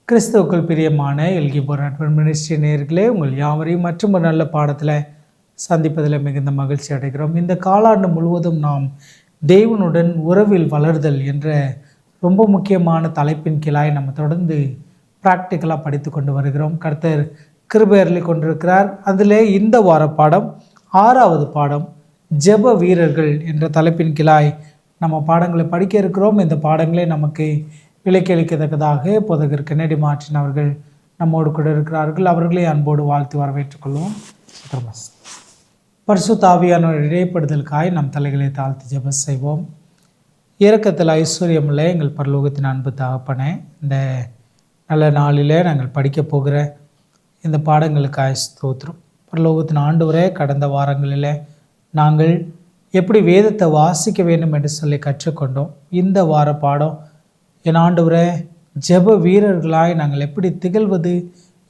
கிறிஸ்துவுக்குள் பிரியமான எல்கிபோர் advent ministry நேயர்களே, உங்கள் யாவரையும் மற்றும் ஒரு நல்ல பாடத்தில் சந்திப்பதில் மிகுந்த மகிழ்ச்சி அடைகிறோம். இந்த காலாண்டு முழுவதும் நாம் தேவனுடன் உறவில் வளர்தல் என்ற ரொம்ப முக்கியமான தலைப்பின் கீழாய் நம்ம தொடர்ந்து ப்ராக்டிக்கலாக படித்து கொண்டு வருகிறோம். கர்த்தர் கிருபை கொண்டிருக்கிறார். அதில் இந்த வார பாடம் 6வது பாடம், ஜெப வீரர்கள் என்ற தலைப்பின் கீழாய் நம்ம பாடங்களை படிக்க இருக்கிறோம். இந்த பாடங்களே நமக்கு விலைக்களிக்கத்தக்கதாக போதகர் கென்னடி மார்ட்டின் அவர்கள் நம்மோடு கூட இருக்கிறார்கள். அவர்களே அன்போடு வாழ்த்து வரவேற்றுக் கொள்வோம். பரிசுத்த ஆவியானவர் இடைப்படுதலுக்காய் நம் தலைகளை தாழ்த்தி ஜெபம் செய்வோம். இரக்கத்தில் ஐஸ்வர்யமுள்ள எங்கள் பரலோகத்தின் அன்பு தகப்பனே, இந்த நல்ல நாளிலே நாங்கள் படிக்க போகிற இந்த பாடங்களுக்காய் ஸ்தோத்திரம். பரலோகத்தின் ஆண்டவரே, கடந்த வாரங்களில் நாங்கள் எப்படி வேதத்தை வாசிக்க வேண்டும் என்று சொல்லி கற்றுக்கொண்டோம். இந்த வார பாடம், என் ஆண்டவரே, ஜெப வீரர்களாய் நாங்கள் எப்படி திகழ்வது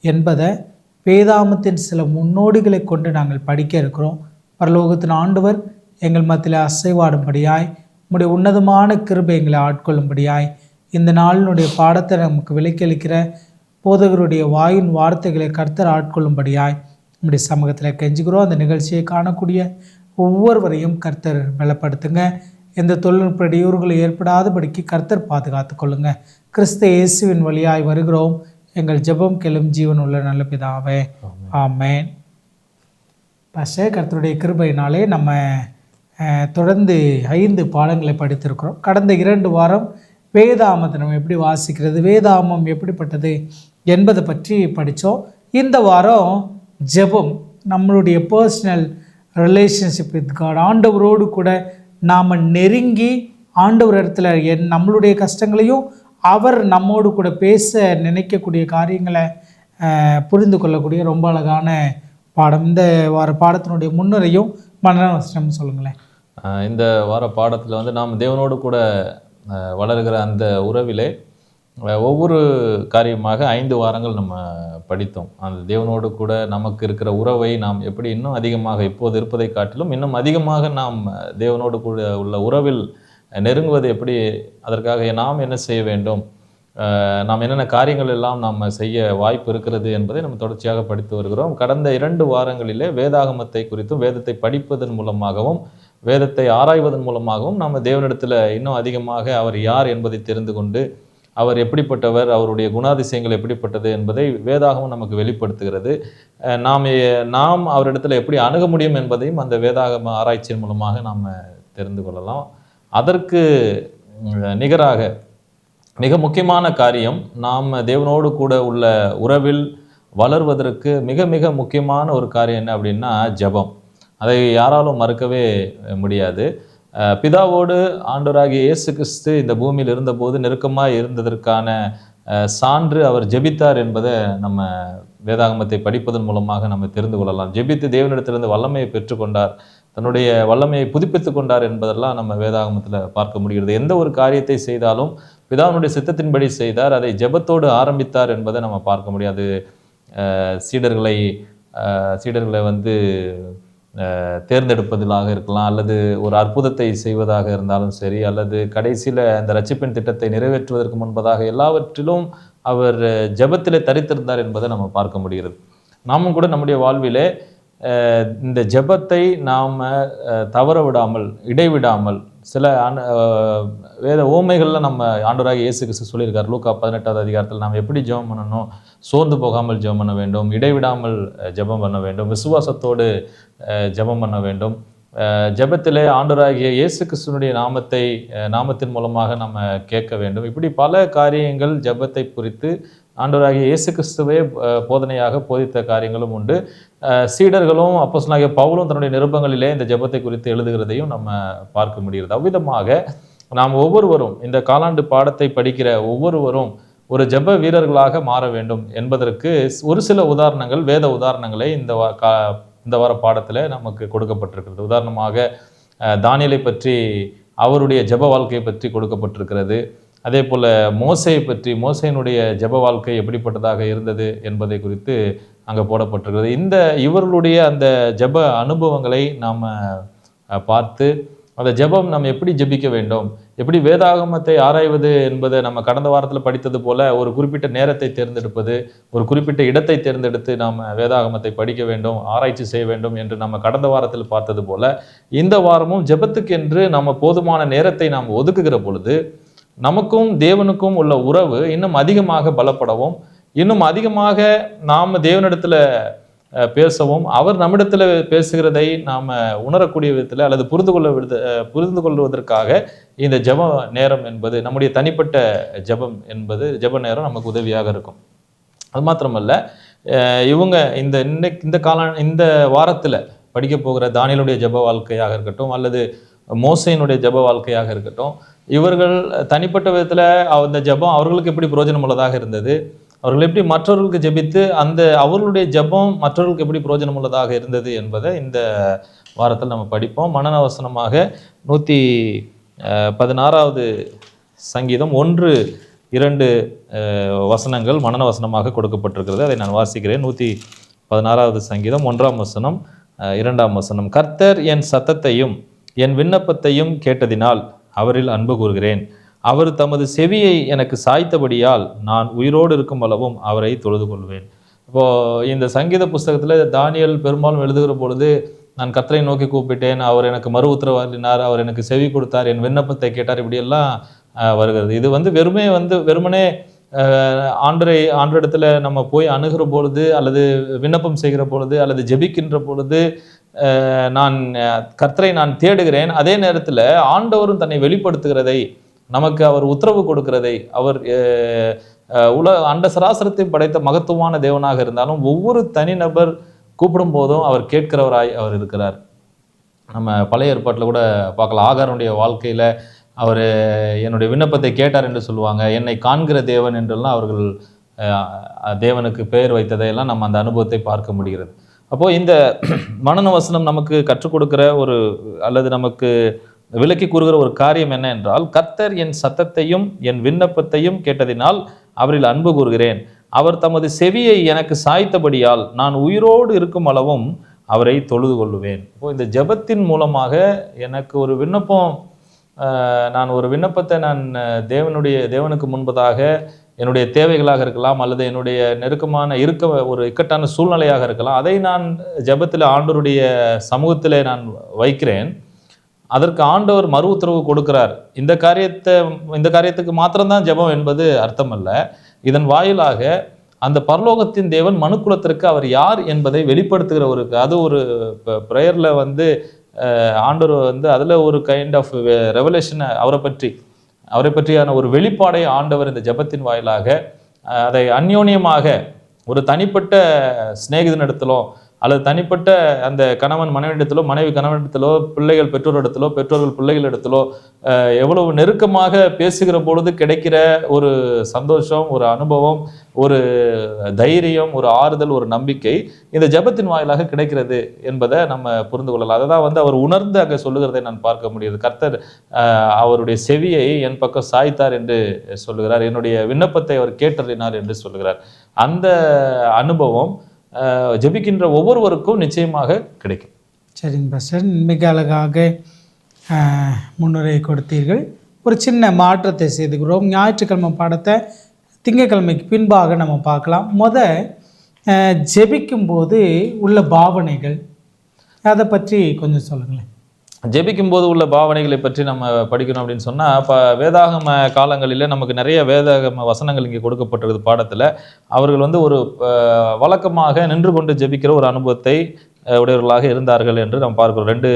என்பதை வேதாமத்தின் சில முன்னோடிகளை கொண்டு நாங்கள் படிக்க இருக்கிறோம். பரலோகத்தின் ஆண்டவர் எங்கள் மத்தியில் அசைவாடும்படியாய், உம்முடைய உன்னதமான கிருபை எங்களை ஆட்கொள்ளும்படியாய், இந்த நாளினுடைய பாடத்தை நமக்கு விலைக்களிக்கிற போதகருடைய வாயின் வார்த்தைகளை கர்த்தர் ஆட்கொள்ளும்படியாய் நம்முடைய சமூகத்தில் கெஞ்சுகிறோம். அந்த நிகழ்ச்சியை காணக்கூடிய ஒவ்வொருவரையும் கர்த்தர் பலப்படுத்துங்க. எந்த தொழில்நுட்ப இடையூறுகளை ஏற்படாதபடிக்கு கர்த்தர் பாதுகாத்து கொள்ளுங்க. கிறிஸ்து இயேசுவின் வழியாய் வருகிறோம். எங்கள் ஜெபம் கெளும் ஜீவன் உள்ள நல்ல பிதாவே, ஆமேன். பாஸ்டர், கர்த்தருடைய கிருபையினாலே நம்ம தொடர்ந்து 5 பாடங்களை படித்திருக்கிறோம். கடந்த 2 வாரம் வேதாமத்தை நம்ம எப்படி வாசிக்கிறது, வேதாமம் எப்படிப்பட்டது என்பதை பற்றி படித்தோம். இந்த வாரம் ஜெபம், நம்மளுடைய பர்சனல் ரிலேஷன்ஷிப் வித் காட், ஆண்டவரோடு கூட நாம் நெருங்கி ஆண்டவர் இடத்துல நம்மளுடைய கஷ்டங்களையும் அவர் நம்மோடு கூட பேச நினைக்கக்கூடிய காரியங்களை புரிந்து கொள்ளக்கூடிய ரொம்ப அழகான பாடம். இந்த வார பாடத்தினுடைய முன்னுரையும் மனநலம் சொல்லுங்களேன். இந்த வார பாடத்தில் நாம் தேவனோடு கூட வளர்கிற அந்த உறவிலே ஒவ்வொரு காரியமாக 5 வாரங்கள் நம்ம படித்தோம். அந்த தேவனோடு கூட நமக்கு இருக்கிற உறவை நாம் எப்படி இன்னும் அதிகமாக, இப்போது இருப்பதை காட்டிலும் இன்னும் அதிகமாக நாம் தேவனோடு கூட உள்ள உறவில் நெருங்குவது எப்படி, அதற்காக நாம் என்ன செய்ய வேண்டும், நாம் என்னென்ன காரியங்கள் எல்லாம் நாம் செய்ய வாய்ப்பு இருக்கிறது என்பதை நம்ம தொடர்ச்சியாக படித்து வருகிறோம். கடந்த 2 வாரங்களிலே வேதாகமத்தை குறித்தும் வேதத்தை படிப்பதன் மூலமாகவும் வேதத்தை ஆராய்வதன் மூலமாகவும் நாம் தேவனிடத்தில் இன்னும் அதிகமாக அவர் யார் என்பதை தெரிந்து கொண்டு, அவர் எப்படிப்பட்டவர், அவருடைய குணாதிசயங்கள் எப்படிப்பட்டது என்பதை வேதாகமம் நமக்கு வெளிப்படுத்துகிறது. நாம் அவரிடத்தில் எப்படி அணுக முடியும் என்பதையும் அந்த வேதாகம ஆராய்ச்சியின் மூலமாக நாம் தெரிந்து கொள்ளலாம். அதற்கு நிகராக மிக முக்கியமான காரியம், நாம் தேவனோடு கூட உள்ள உறவில் வளர்வதற்கு மிக மிக முக்கியமான ஒரு காரியம் என்ன அப்படின்னா ஜெபம். அதை யாராலும் மறுக்கவே முடியாது. பிதாவோடு ஆண்டவராகிய இயேசு கிறிஸ்து இந்த பூமியில் இருந்தபோது நெருக்கமாக இருந்ததற்கான சான்று அவர் ஜெபித்தார் என்பதை நம்ம வேதாகமத்தை படிப்பதன் மூலமாக நம்ம தெரிந்து கொள்ளலாம். ஜெபித்து தேவனிடத்திலிருந்து வல்லமையை பெற்றுக்கொண்டார், தன்னுடைய வல்லமையை புதுப்பித்து கொண்டார் என்பதெல்லாம் நம்ம வேதாகமத்தில் பார்க்க முடிகிறது. எந்த ஒரு காரியத்தை செய்தாலும் பிதாவினுடைய சித்தத்தின்படி செய்தார், அதை ஜெபத்தோடு ஆரம்பித்தார் என்பதை நம்ம பார்க்க முடியாது. சீடர்களை தேர்ந்தெடுப்பதிலாக இருக்கலாம், அல்லது ஒரு அற்புதத்தை செய்வதாக இருந்தாலும் சரி, அல்லது கடைசியில் அந்த ரட்சிப்பின் திட்டத்தை நிறைவேற்றுவதற்கு முன்பதாக எல்லாவற்றிலும் அவர் ஜெபத்திலே தரித்திருந்தார் என்பதை நம்ம பார்க்க முடிகிறது. நாமும் கூட நம்முடைய வாழ்விலே இந்த ஜெபத்தை நாம் தவற விடாமல், இடைவிடாமல், சில வேத ஓமைகளில் நம்ம ஆண்டவராகிய இயேசு கிறிஸ்து சொல்லியிருக்கார். லூக்கா 18வது அதிகாரத்தில் நாம் எப்படி ஜெபம் பண்ணணும், சோர்ந்து போகாமல் ஜெபம் பண்ண வேண்டும், இடைவிடாமல் ஜெபம் பண்ண வேண்டும், விசுவாசத்தோடு ஜெபம் பண்ண வேண்டும். ஜெபத்திலே ஆண்டவராகிய இயேசு கிறிஸ்துனுடைய நாமத்தின் மூலமாக நம்ம கேட்க வேண்டும். இப்படி பல காரியங்கள் ஜெபத்தை குறித்து ஆண்டவராகிய இயேசு கிறிஸ்துவே போதனையாக போதித்த காரியங்களும் உண்டு. சீடர்களும் அப்போஸ்தலனாகிய பவுலும் தன்னுடைய நிருபங்களிலே இந்த ஜெபத்தை குறித்து எழுதுகிறதையும் நம்ம பார்க்க முடிகிறது. அவ்விதமாக நாம் ஒவ்வொருவரும், இந்த காலாண்டு பாடத்தை படிக்கிற ஒவ்வொருவரும் ஒரு ஜெப வீரர்களாக மாற வேண்டும் என்பதற்கு ஒரு சில உதாரணங்கள், வேத உதாரணங்களை இந்த வார பாடத்தில் நமக்கு கொடுக்கப்பட்டிருக்கிறது. உதாரணமாக தானியேலை பற்றி, அவருடைய ஜெப வாழ்க்கையை பற்றி கொடுக்கப்பட்டிருக்கிறது. அதே போல் மோசையை பற்றி, மோசையினுடைய ஜெப வாழ்க்கை எப்படிப்பட்டதாக இருந்தது என்பதை குறித்து அங்கே போடப்பட்டிருக்கிறது. இவர்களுடைய அந்த ஜெப அனுபவங்களை நாம் பார்த்து அந்த ஜெபம் நம்ம எப்படி ஜெபிக்க வேண்டும், எப்படி வேதாகமத்தை ஆராய்வது என்பதை நம்ம கடந்த வாரத்தில் படித்தது போல ஒரு குறிப்பிட்ட நேரத்தை தேர்ந்தெடுப்பது, ஒரு குறிப்பிட்ட இடத்தை தேர்ந்தெடுத்து நாம் வேதாகமத்தை படிக்க வேண்டும், ஆராய்ச்சி செய்ய வேண்டும் என்று நம்ம கடந்த வாரத்தில் பார்த்தது போல இந்த வாரமும் ஜெபத்துக்கென்று நம்ம போதுமான நேரத்தை நாம் ஒதுக்குகிற பொழுது நமக்கும் தேவனுக்கும் உள்ள உறவு இன்னும் அதிகமாக பலப்படவும், இன்னும் அதிகமாக நாம் தேவனிடத்தில் பேசவும், அவர் நம்மிடத்தில் பேசுகிறதை நாம் உணரக்கூடிய விதத்தில் அல்லது புரிந்து கொள்வதற்காக இந்த ஜெப நேரம் என்பது, நம்முடைய தனிப்பட்ட ஜெபம் என்பது, ஜெப நேரம் நமக்கு உதவியாக இருக்கும். அது மாத்திரமல்ல, இவங்க இந்த வாரத்தில் படிக்க போகிற தானியேலுடைய ஜெப வாழ்க்கையாக இருக்கட்டும் அல்லது மோசேயினுடைய ஜெப வாழ்க்கையாக இருக்கட்டும், இவர்கள் தனிப்பட்ட விதத்தில் அந்த ஜெபம் அவர்களுக்கு எப்படி பிரயோஜனம் உள்ளதாக இருந்தது, அவர்கள் எப்படி மற்றவர்களுக்கு ஜெபித்து அவர்களுடைய ஜெபம் மற்றவர்களுக்கு எப்படி பிரயோஜனம் உள்ளதாக இருந்தது என்பதை இந்த வாரத்தில் நம்ம படிப்போம். மனன வசனமாக 116வது சங்கீதம் 1-2 வசனங்கள் மனன வசனமாக கொடுக்கப்பட்டிருக்கிறது. அதை நான் வாசிக்கிறேன். 116வது சங்கீதம் 1ஆம் வசனம் 2ஆம் வசனம். கர்த்தர் என் சத்தத்தையும் என் விண்ணப்பத்தையும் கேட்டதினால் அவரில் அன்பு கூறுகிறேன். அவர் தமது செவியை எனக்கு சாய்த்தபடியால் நான் உயிரோடு இருக்கும் அளவும் அவரை தொழுது கொள்வேன். இப்போது இந்த சங்கீத புஸ்தகத்தில் தானியேல் பெரும்பாலும் எழுதுகிற பொழுது, நான் கர்த்தரை நோக்கி கூப்பிட்டேன், அவர் எனக்கு மறு உத்தரவாடினார், அவர் எனக்கு செவி கொடுத்தார், என் விண்ணப்பத்தை கேட்டார், இப்படியெல்லாம் வருகிறது. இது வெறுமனே ஆண்டரிடத்தில் நம்ம போய் அணுகிற பொழுது அல்லது விண்ணப்பம் செய்கிற பொழுது அல்லது ஜெபிக்கின்ற பொழுது நான் கர்த்தரை நான் தேடுகிறேன், அதே நேரத்தில் ஆண்டவரும் தன்னை வெளிப்படுத்துகிறதை, நமக்கு அவர் உத்தரவு கொடுக்கிறதை, அவர் அண்ட சராசரத்தை படைத்த மகத்துவமான தேவனாக இருந்தாலும் ஒவ்வொரு தனிநபர் கூப்பிடும் போதும் அவர் கேட்கிறவராய் அவர் இருக்கிறார். நம்ம பழைய ஏற்பாட்டில் கூட பார்க்கலாம். ஆகாருடைய வாழ்க்கையில் அவர் என்னுடைய விண்ணப்பத்தை கேட்டார் என்று சொல்லுவாங்க. என்னை காண்கிற தேவன் என்றெல்லாம் அவர்கள் தேவனுக்கு பெயர் வைத்ததையெல்லாம் நம்ம அந்த அனுபவத்தை பார்க்க முடிகிறது. அப்போது இந்த மனன வசனம் நமக்கு கற்றுக் கொடுக்கிற அல்லது நமக்கு விளக்கி கூறுகிற ஒரு காரியம் என்ன என்றால், கர்த்தர் என் சத்தத்தையும் என் விண்ணப்பத்தையும் கேட்டதினால் அவரில் அன்பு கூறுகிறேன். அவர் தமது செவியை எனக்கு சாய்த்தபடியால் நான் உயிரோடு இருக்கும் அளவும் அவரை தொழுது கொள்ளுவேன். இப்போ இந்த ஜெபத்தின் மூலமாக எனக்கு ஒரு விண்ணப்பம், நான் ஒரு விண்ணப்பத்தை நான் தேவனுக்கு முன்பதாக என்னுடைய தேவைகளாக இருக்கலாம் அல்லது என்னுடைய நெருக்கமான ஒரு இக்கட்டான சூழ்நிலையாக இருக்கலாம், அதை நான் ஜெபத்தில் ஆண்டவருடைய சமூகத்தில் நான் வைக்கிறேன். அதற்கு ஆண்டவர் மறு உத்தரவு கொடுக்கிறார். இந்த காரியத்துக்கு மாத்திரம்தான் ஜெபம் என்பது அர்த்தம் அல்ல. இதன் வாயிலாக அந்த பரலோகத்தின் தேவன் மனுக்குலத்திற்கு அவர் யார் என்பதை வெளிப்படுத்துகிற ஒரு ப்ரேயரில் ஆண்டவர் அதில் ஒரு கைண்ட் ஆஃப் ரெவலேஷன், அவரை பற்றியான ஒரு வெளிப்பாடை ஆண்டவர் இந்த ஜெபத்தின் வாயிலாக அதை அந்யோன்யமாக ஒரு தனிப்பட்ட சிநேகிதனிடத்திலோ அல்லது தனிப்பட்ட அந்த கணவன் மனைவியிடத்திலோ, மனைவி கணவனிடத்திலோ, பிள்ளைகள் பெற்றோரிடத்திலோ, பெற்றோர்கள் பிள்ளைகளிடத்திலோ எவ்வளவு நெருக்கமாக பேசுகிற பொழுது கிடைக்கிற ஒரு சந்தோஷம், ஒரு அனுபவம், ஒரு தைரியம், ஒரு ஆறுதல், ஒரு நம்பிக்கை இந்த ஜெபத்தின் வாயிலாக கிடைக்கிறது என்பதை நம்ம புரிந்து கொள்ளலாம். அதை தான் அவர் உணர்ந்து அங்கே சொல்லுகிறதை நான் பார்க்க முடியுது. கர்த்தர் அவருடைய செவியை என் பக்கம் சாய்த்தார் என்று சொல்லுகிறார், என்னுடைய விண்ணப்பத்தை அவர் கேட்டறினார் என்று சொல்லுகிறார். அந்த அனுபவம் ஜெபிக்கின்ற ஒவ்வொருவருக்கும் நிச்சயமாக கிடைக்கும். சரிங்க பாஸ்டர், மிக அழகாக முன்னுரை கொடுத்தீர்கள். ஒரு சின்ன மாற்றத்தை செய்துக்கிறோம். ஞாயிற்றுக்கிழமை பாடத்தை திங்கட்கிழமைக்கு பின்பாக நம்ம பார்க்கலாம். ஜெபிக்கும் போது உள்ள பாவனைகள், அதை பற்றி கொஞ்சம் சொல்லுங்களேன். ஜெபிக்கும் போது உள்ள பாவனைகளை பற்றி நம்ம படிக்கணும் அப்படின்னு சொன்னால், இப்போ வேதாகம காலங்களில் நமக்கு நிறைய வேதாகம வசனங்கள் இங்கே கொடுக்கப்பட்டிருக்குது பாடத்தில். அவர்கள் ஒரு வழக்கமாக நின்று கொண்டு ஜெபிக்கிற ஒரு அனுபவத்தை உடையவர்களாக இருந்தார்கள் என்று நம்ம பார்க்கிறோம். 2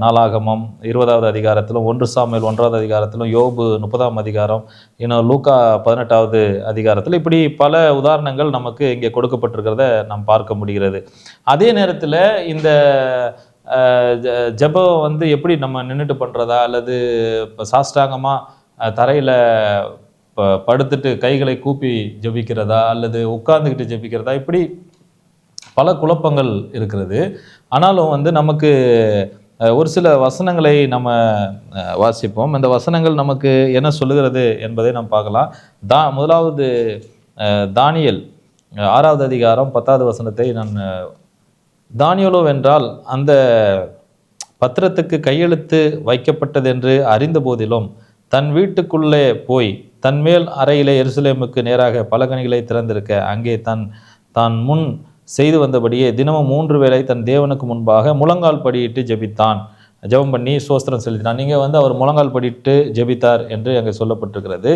நாளாகமம் 20வது அதிகாரத்திலும், 1 சாமுவேல் 1வது அதிகாரத்திலும், யோபு 30ஆம் அதிகாரம், இன்னும் லூக்கா 18வது அதிகாரத்தில், இப்படி பல உதாரணங்கள் நமக்கு இங்கே கொடுக்கப்பட்டிருக்கிறத நாம் பார்க்க முடிகிறது. அதே நேரத்தில் இந்த ஜெபம் எப்படி நம்ம நின்றுட்டு பண்ணுறதா அல்லது இப்போ சாஷ்டாங்கமாக தரையில் படுத்துட்டு கைகளை கூப்பி ஜெபிக்கிறதா அல்லது உட்கார்ந்துக்கிட்டு ஜெபிக்கிறதா, இப்படி பல குழப்பங்கள் இருக்கிறது. ஆனாலும் நமக்கு ஒரு சில வசனங்களை நம்ம வாசிப்போம். இந்த வசனங்கள் நமக்கு என்ன சொல்லுகிறது என்பதை நாம் பார்க்கலாம். முதலாவது தானியேல் 6வது அதிகாரம் 10வது வசனத்தை நான் தானியேலோ வென்றால் அந்த பத்திரத்துக்கு கையெழுத்து வைக்கப்பட்டதென்று அறிந்த போதிலும் தன் வீட்டுக்குள்ளே போய் தன்மேல் அறையிலே எருசலேமுக்கு நேராக பலகணிகளை திறந்திருக்க அங்கே தான் முன் செய்து வந்தபடியே தினமும் 3 வேளை தன் தேவனுக்கு முன்பாக முழங்கால் படியிட்டு ஜெபித்தான். ஜெபம் பண்ணி ஸ்தோத்திரம் செலுத்தினான். நீங்கள் அவர் முழங்கால் படிட்டு ஜெபித்தார் என்று அங்கே சொல்லப்பட்டிருக்கிறது.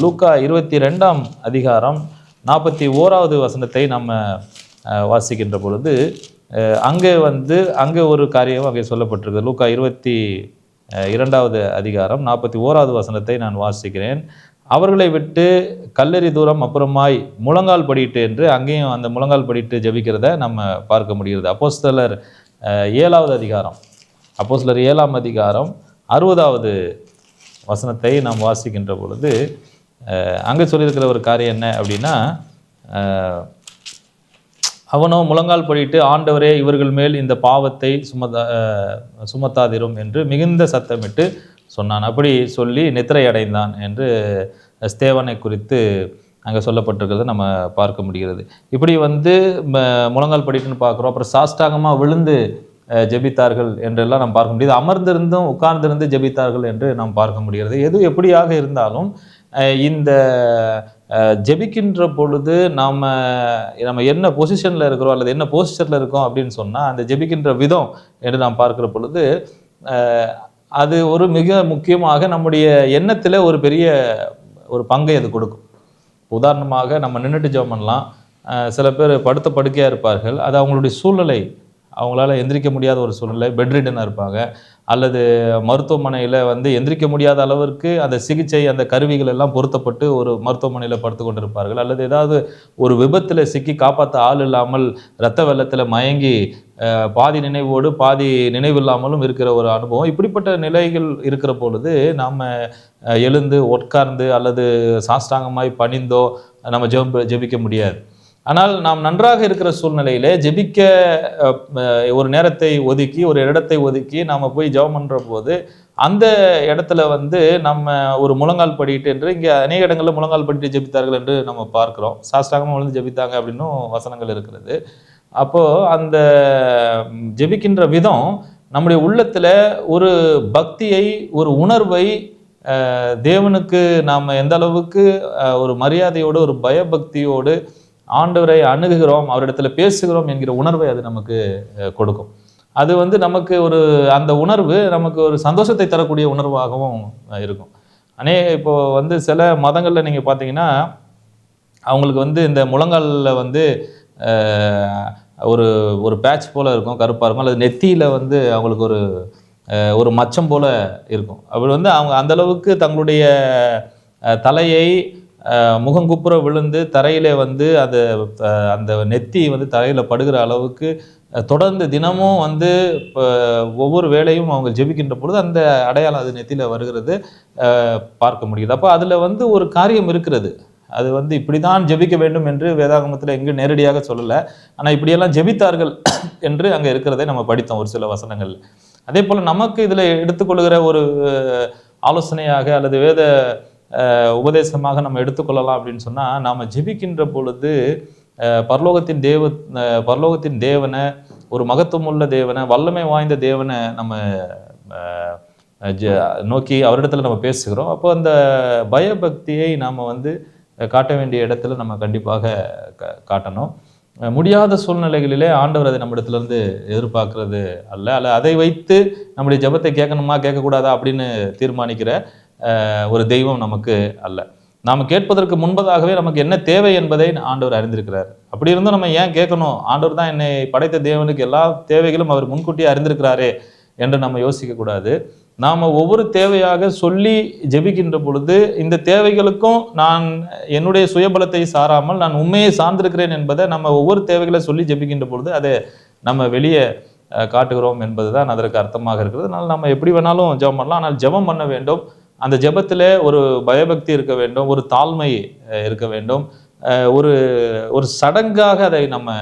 லூக்கா 22ஆம் அதிகாரம் 41வது வசனத்தை நம்ம வாசிக்கின்ற பொழுது அங்கே ஒரு காரியம் அங்கே சொல்லப்பட்டிருக்கு. லூக்கா 22வது அதிகாரம் 41வது வசனத்தை நான் வாசிக்கிறேன். அவர்களை விட்டு கல்லெறி தூரம் அப்புறமாய் முழங்கால் படிட்டு என்று அங்கேயும் அந்த முழங்கால் படிட்டு ஜெபிக்கிறத நம்ம பார்க்க முடிகிறது. அப்போஸ்தலர் 7வது அதிகாரம் 7ஆம் அதிகாரம் 60வது வசனத்தை நாம் வாசிக்கின்ற பொழுது அங்கே சொல்லியிருக்கிற ஒரு காரியம் என்ன அப்படின்னா, அவனோ முழங்கால் படிட்டு ஆண்டவரே இவர்கள் மேல் இந்த பாவத்தை சுமத்தாதிரும் என்று மிகுந்த சத்தமிட்டு சொன்னான். அப்படி சொல்லி நித்திரை அடைந்தான் என்று ஸ்தேவானை குறித்து அங்கே சொல்லப்பட்டிருக்கிறத நம்ம பார்க்க முடிகிறது. இப்படி முழங்கால் படிட்டுன்னு பார்க்குறோம். அப்புறம் சாஷ்டாங்கமாக விழுந்து ஜெபித்தார்கள் என்றெல்லாம் நாம் பார்க்க முடியுது. அமர்ந்திருந்தும் உட்கார்ந்திருந்து ஜெபித்தார்கள் என்று நாம் பார்க்க முடிகிறது. எது எப்படியாக இருந்தாலும் இந்த ஜெபிக்கின்ற பொழுது நம்ம என்ன பொசிஷனில் இருக்கிறோம் அல்லது என்ன போஸ்டரில் இருக்கோம் அப்படின்னு சொன்னால் அந்த ஜெபிக்கின்ற விதம் என்று நாம் பார்க்குற பொழுது அது ஒரு மிக முக்கியமாக நம்முடைய எண்ணத்தில் ஒரு பெரிய ஒரு பங்கை அது கொடுக்கும். உதாரணமாக நம்ம நின்றுட்டு ஜெபம் பண்ணலாம். சில பேர் படுத்த படுக்கையாக இருப்பார்கள். அது அவங்களுடைய சூழ்நிலை, அவங்களால எந்திரிக்க முடியாத ஒரு சூழ்நிலை, பெட்ரிடனாக இருப்பாங்க. அல்லது மருத்துவமனையில் எந்திரிக்க முடியாத அளவிற்கு அந்த சிகிச்சை அந்த கருவிகள் எல்லாம் பொருத்தப்பட்டு ஒரு மருத்துவமனையில் படுத்து கொண்டு இருப்பார்கள். அல்லது ஏதாவது ஒரு விபத்தில் சிக்கி காப்பாற்ற ஆள் இல்லாமல் இரத்த வெள்ளத்தில் மயங்கி பாதி நினைவோடு பாதி நினைவில்லாமலும் இருக்கிற ஒரு அனுபவம். இப்படிப்பட்ட நிலைகள் இருக்கிற பொழுது நாம் எழுந்து உட்கார்ந்து அல்லது சாஷ்டாங்கமாய் பணிந்தோ நம்ம ஜெபிக்க முடியாது. ஆனால் நாம் நன்றாக இருக்கிற சூழ்நிலையிலே ஜெபிக்க ஒரு நேரத்தை ஒதுக்கி ஒரு இடத்தை ஒதுக்கி நாம் போய் ஜெபம் பண்ணுற போது அந்த இடத்துல நம்ம ஒரு முழங்கால் படிட்டு என்று இங்கே அநேக இடங்களில் முழங்கால் படிட்டு ஜெபித்தார்கள் என்று நம்ம பார்க்குறோம். சாஷ்டாங்கமாக ஜெபித்தாங்க அப்படின்னும் வசனங்கள் இருக்கிறது. அப்போது அந்த ஜெபிக்கின்ற விதம் நம்முடைய உள்ளத்தில் ஒரு பக்தியை, ஒரு உணர்வை, தேவனுக்கு நாம் எந்த அளவுக்கு ஒரு மரியாதையோடு ஒரு பயபக்தியோடு ஆண்டவரை அணுகுகிறோம், அவரிடத்துல பேசுகிறோம் என்கிற உணர்வை அது நமக்கு கொடுக்கும். அது நமக்கு அந்த உணர்வு நமக்கு ஒரு சந்தோஷத்தை தரக்கூடிய உணர்வாகவும் இருக்கும். இப்போ சில மதங்களில் நீங்கள் பார்த்தீங்கன்னா அவங்களுக்கு இந்த முழங்காலில் ஒரு ஒரு பேட்ச் போல் இருக்கும், கருப்பாக இருக்கும். அல்லது நெத்தியில் அவங்களுக்கு ஒரு மச்சம் போல் இருக்கும். அப்படி அவங்க அந்தளவுக்கு தங்களுடைய தலையை முகங்குப்புற விழுந்து தரையிலே அந்த நெத்தி தரையில் படுகிற அளவுக்கு தொடர்ந்து தினமும் ஒவ்வொரு வேளையும் அவங்க ஜெபிக்கின்ற பொழுது அந்த அடையாளம் அது நெத்தியில் வருகிறது பார்க்க முடியுது. அப்போ அதில் ஒரு காரியம் இருக்கிறது. அது இப்படி தான் ஜெபிக்க வேண்டும் என்று வேதாகமத்தில் எங்கு நேரடியாக சொல்லலை. ஆனால் இப்படியெல்லாம் ஜெபித்தார்கள் என்று அங்கே இருக்கிறதை நம்ம படித்தோம் ஒரு சில வசனங்கள். அதே போல் நமக்கு இதில் எடுத்துக்கொள்கிற ஒரு ஆலோசனையாக அல்லது வேத உபதேசமாக நம்ம எடுத்துக்கொள்ளலாம் அப்படின்னு சொன்னால், நாம் ஜெபிக்கின்ற பொழுது பரலோகத்தின் தேவனை, ஒரு மகத்துவமுள்ள தேவனை, வல்லமை வாய்ந்த தேவனை நம்ம நோக்கி அவரிடத்துல நம்ம பேசுகிறோம். அப்போ அந்த பயபக்தியை நாம் காட்ட வேண்டிய இடத்துல நம்ம கண்டிப்பாக காட்டணும். முடியாத சூழ்நிலைகளிலே ஆண்டவர் அதை நம்ம இடத்துலேருந்து எதிர்பார்க்கறது அல்ல அதை வைத்து நம்முடைய ஜெபத்தை கேட்கணுமா கேட்கக்கூடாதா அப்படின்னு தீர்மானிக்கிற ஒரு தெய்வம் நமக்கு அல்ல. நாம் கேட்பதற்கு முன்பதாகவே நமக்கு என்ன தேவை என்பதை ஆண்டவர் அறிந்திருக்கிறார். அப்படி இருந்தும் நம்ம ஏன் கேட்கணும்? ஆண்டவர் தான் என்னை படைத்த தேவனுக்கு எல்லா தேவைகளும் அவர் முன்கூட்டியே அறிந்திருக்கிறாரே என்று நம்ம யோசிக்கக்கூடாது. நாம் ஒவ்வொரு தேவையாக சொல்லி ஜெபிக்கின்ற பொழுது இந்த தேவைகளுக்கும் நான் என்னுடைய சுயபலத்தை சாராமல் நான் உண்மையை சார்ந்திருக்கிறேன் என்பதை நம்ம ஒவ்வொரு தேவைகளை சொல்லி ஜெபிக்கின்ற பொழுது அதை நம்ம வெளியே காட்டுகிறோம் என்பது தான் அதற்கு அர்த்தமாக இருக்கிறது. அதனால் நம்ம எப்படி வேணாலும் ஜெபம் பண்ணலாம். ஆனால் ஜெபம் பண்ண வேண்டும். அந்த ஜெபத்தில் ஒரு பயபக்தி இருக்க வேண்டும், ஒரு தாழ்மை இருக்க வேண்டும். ஒரு சடங்காக அதை நம்ம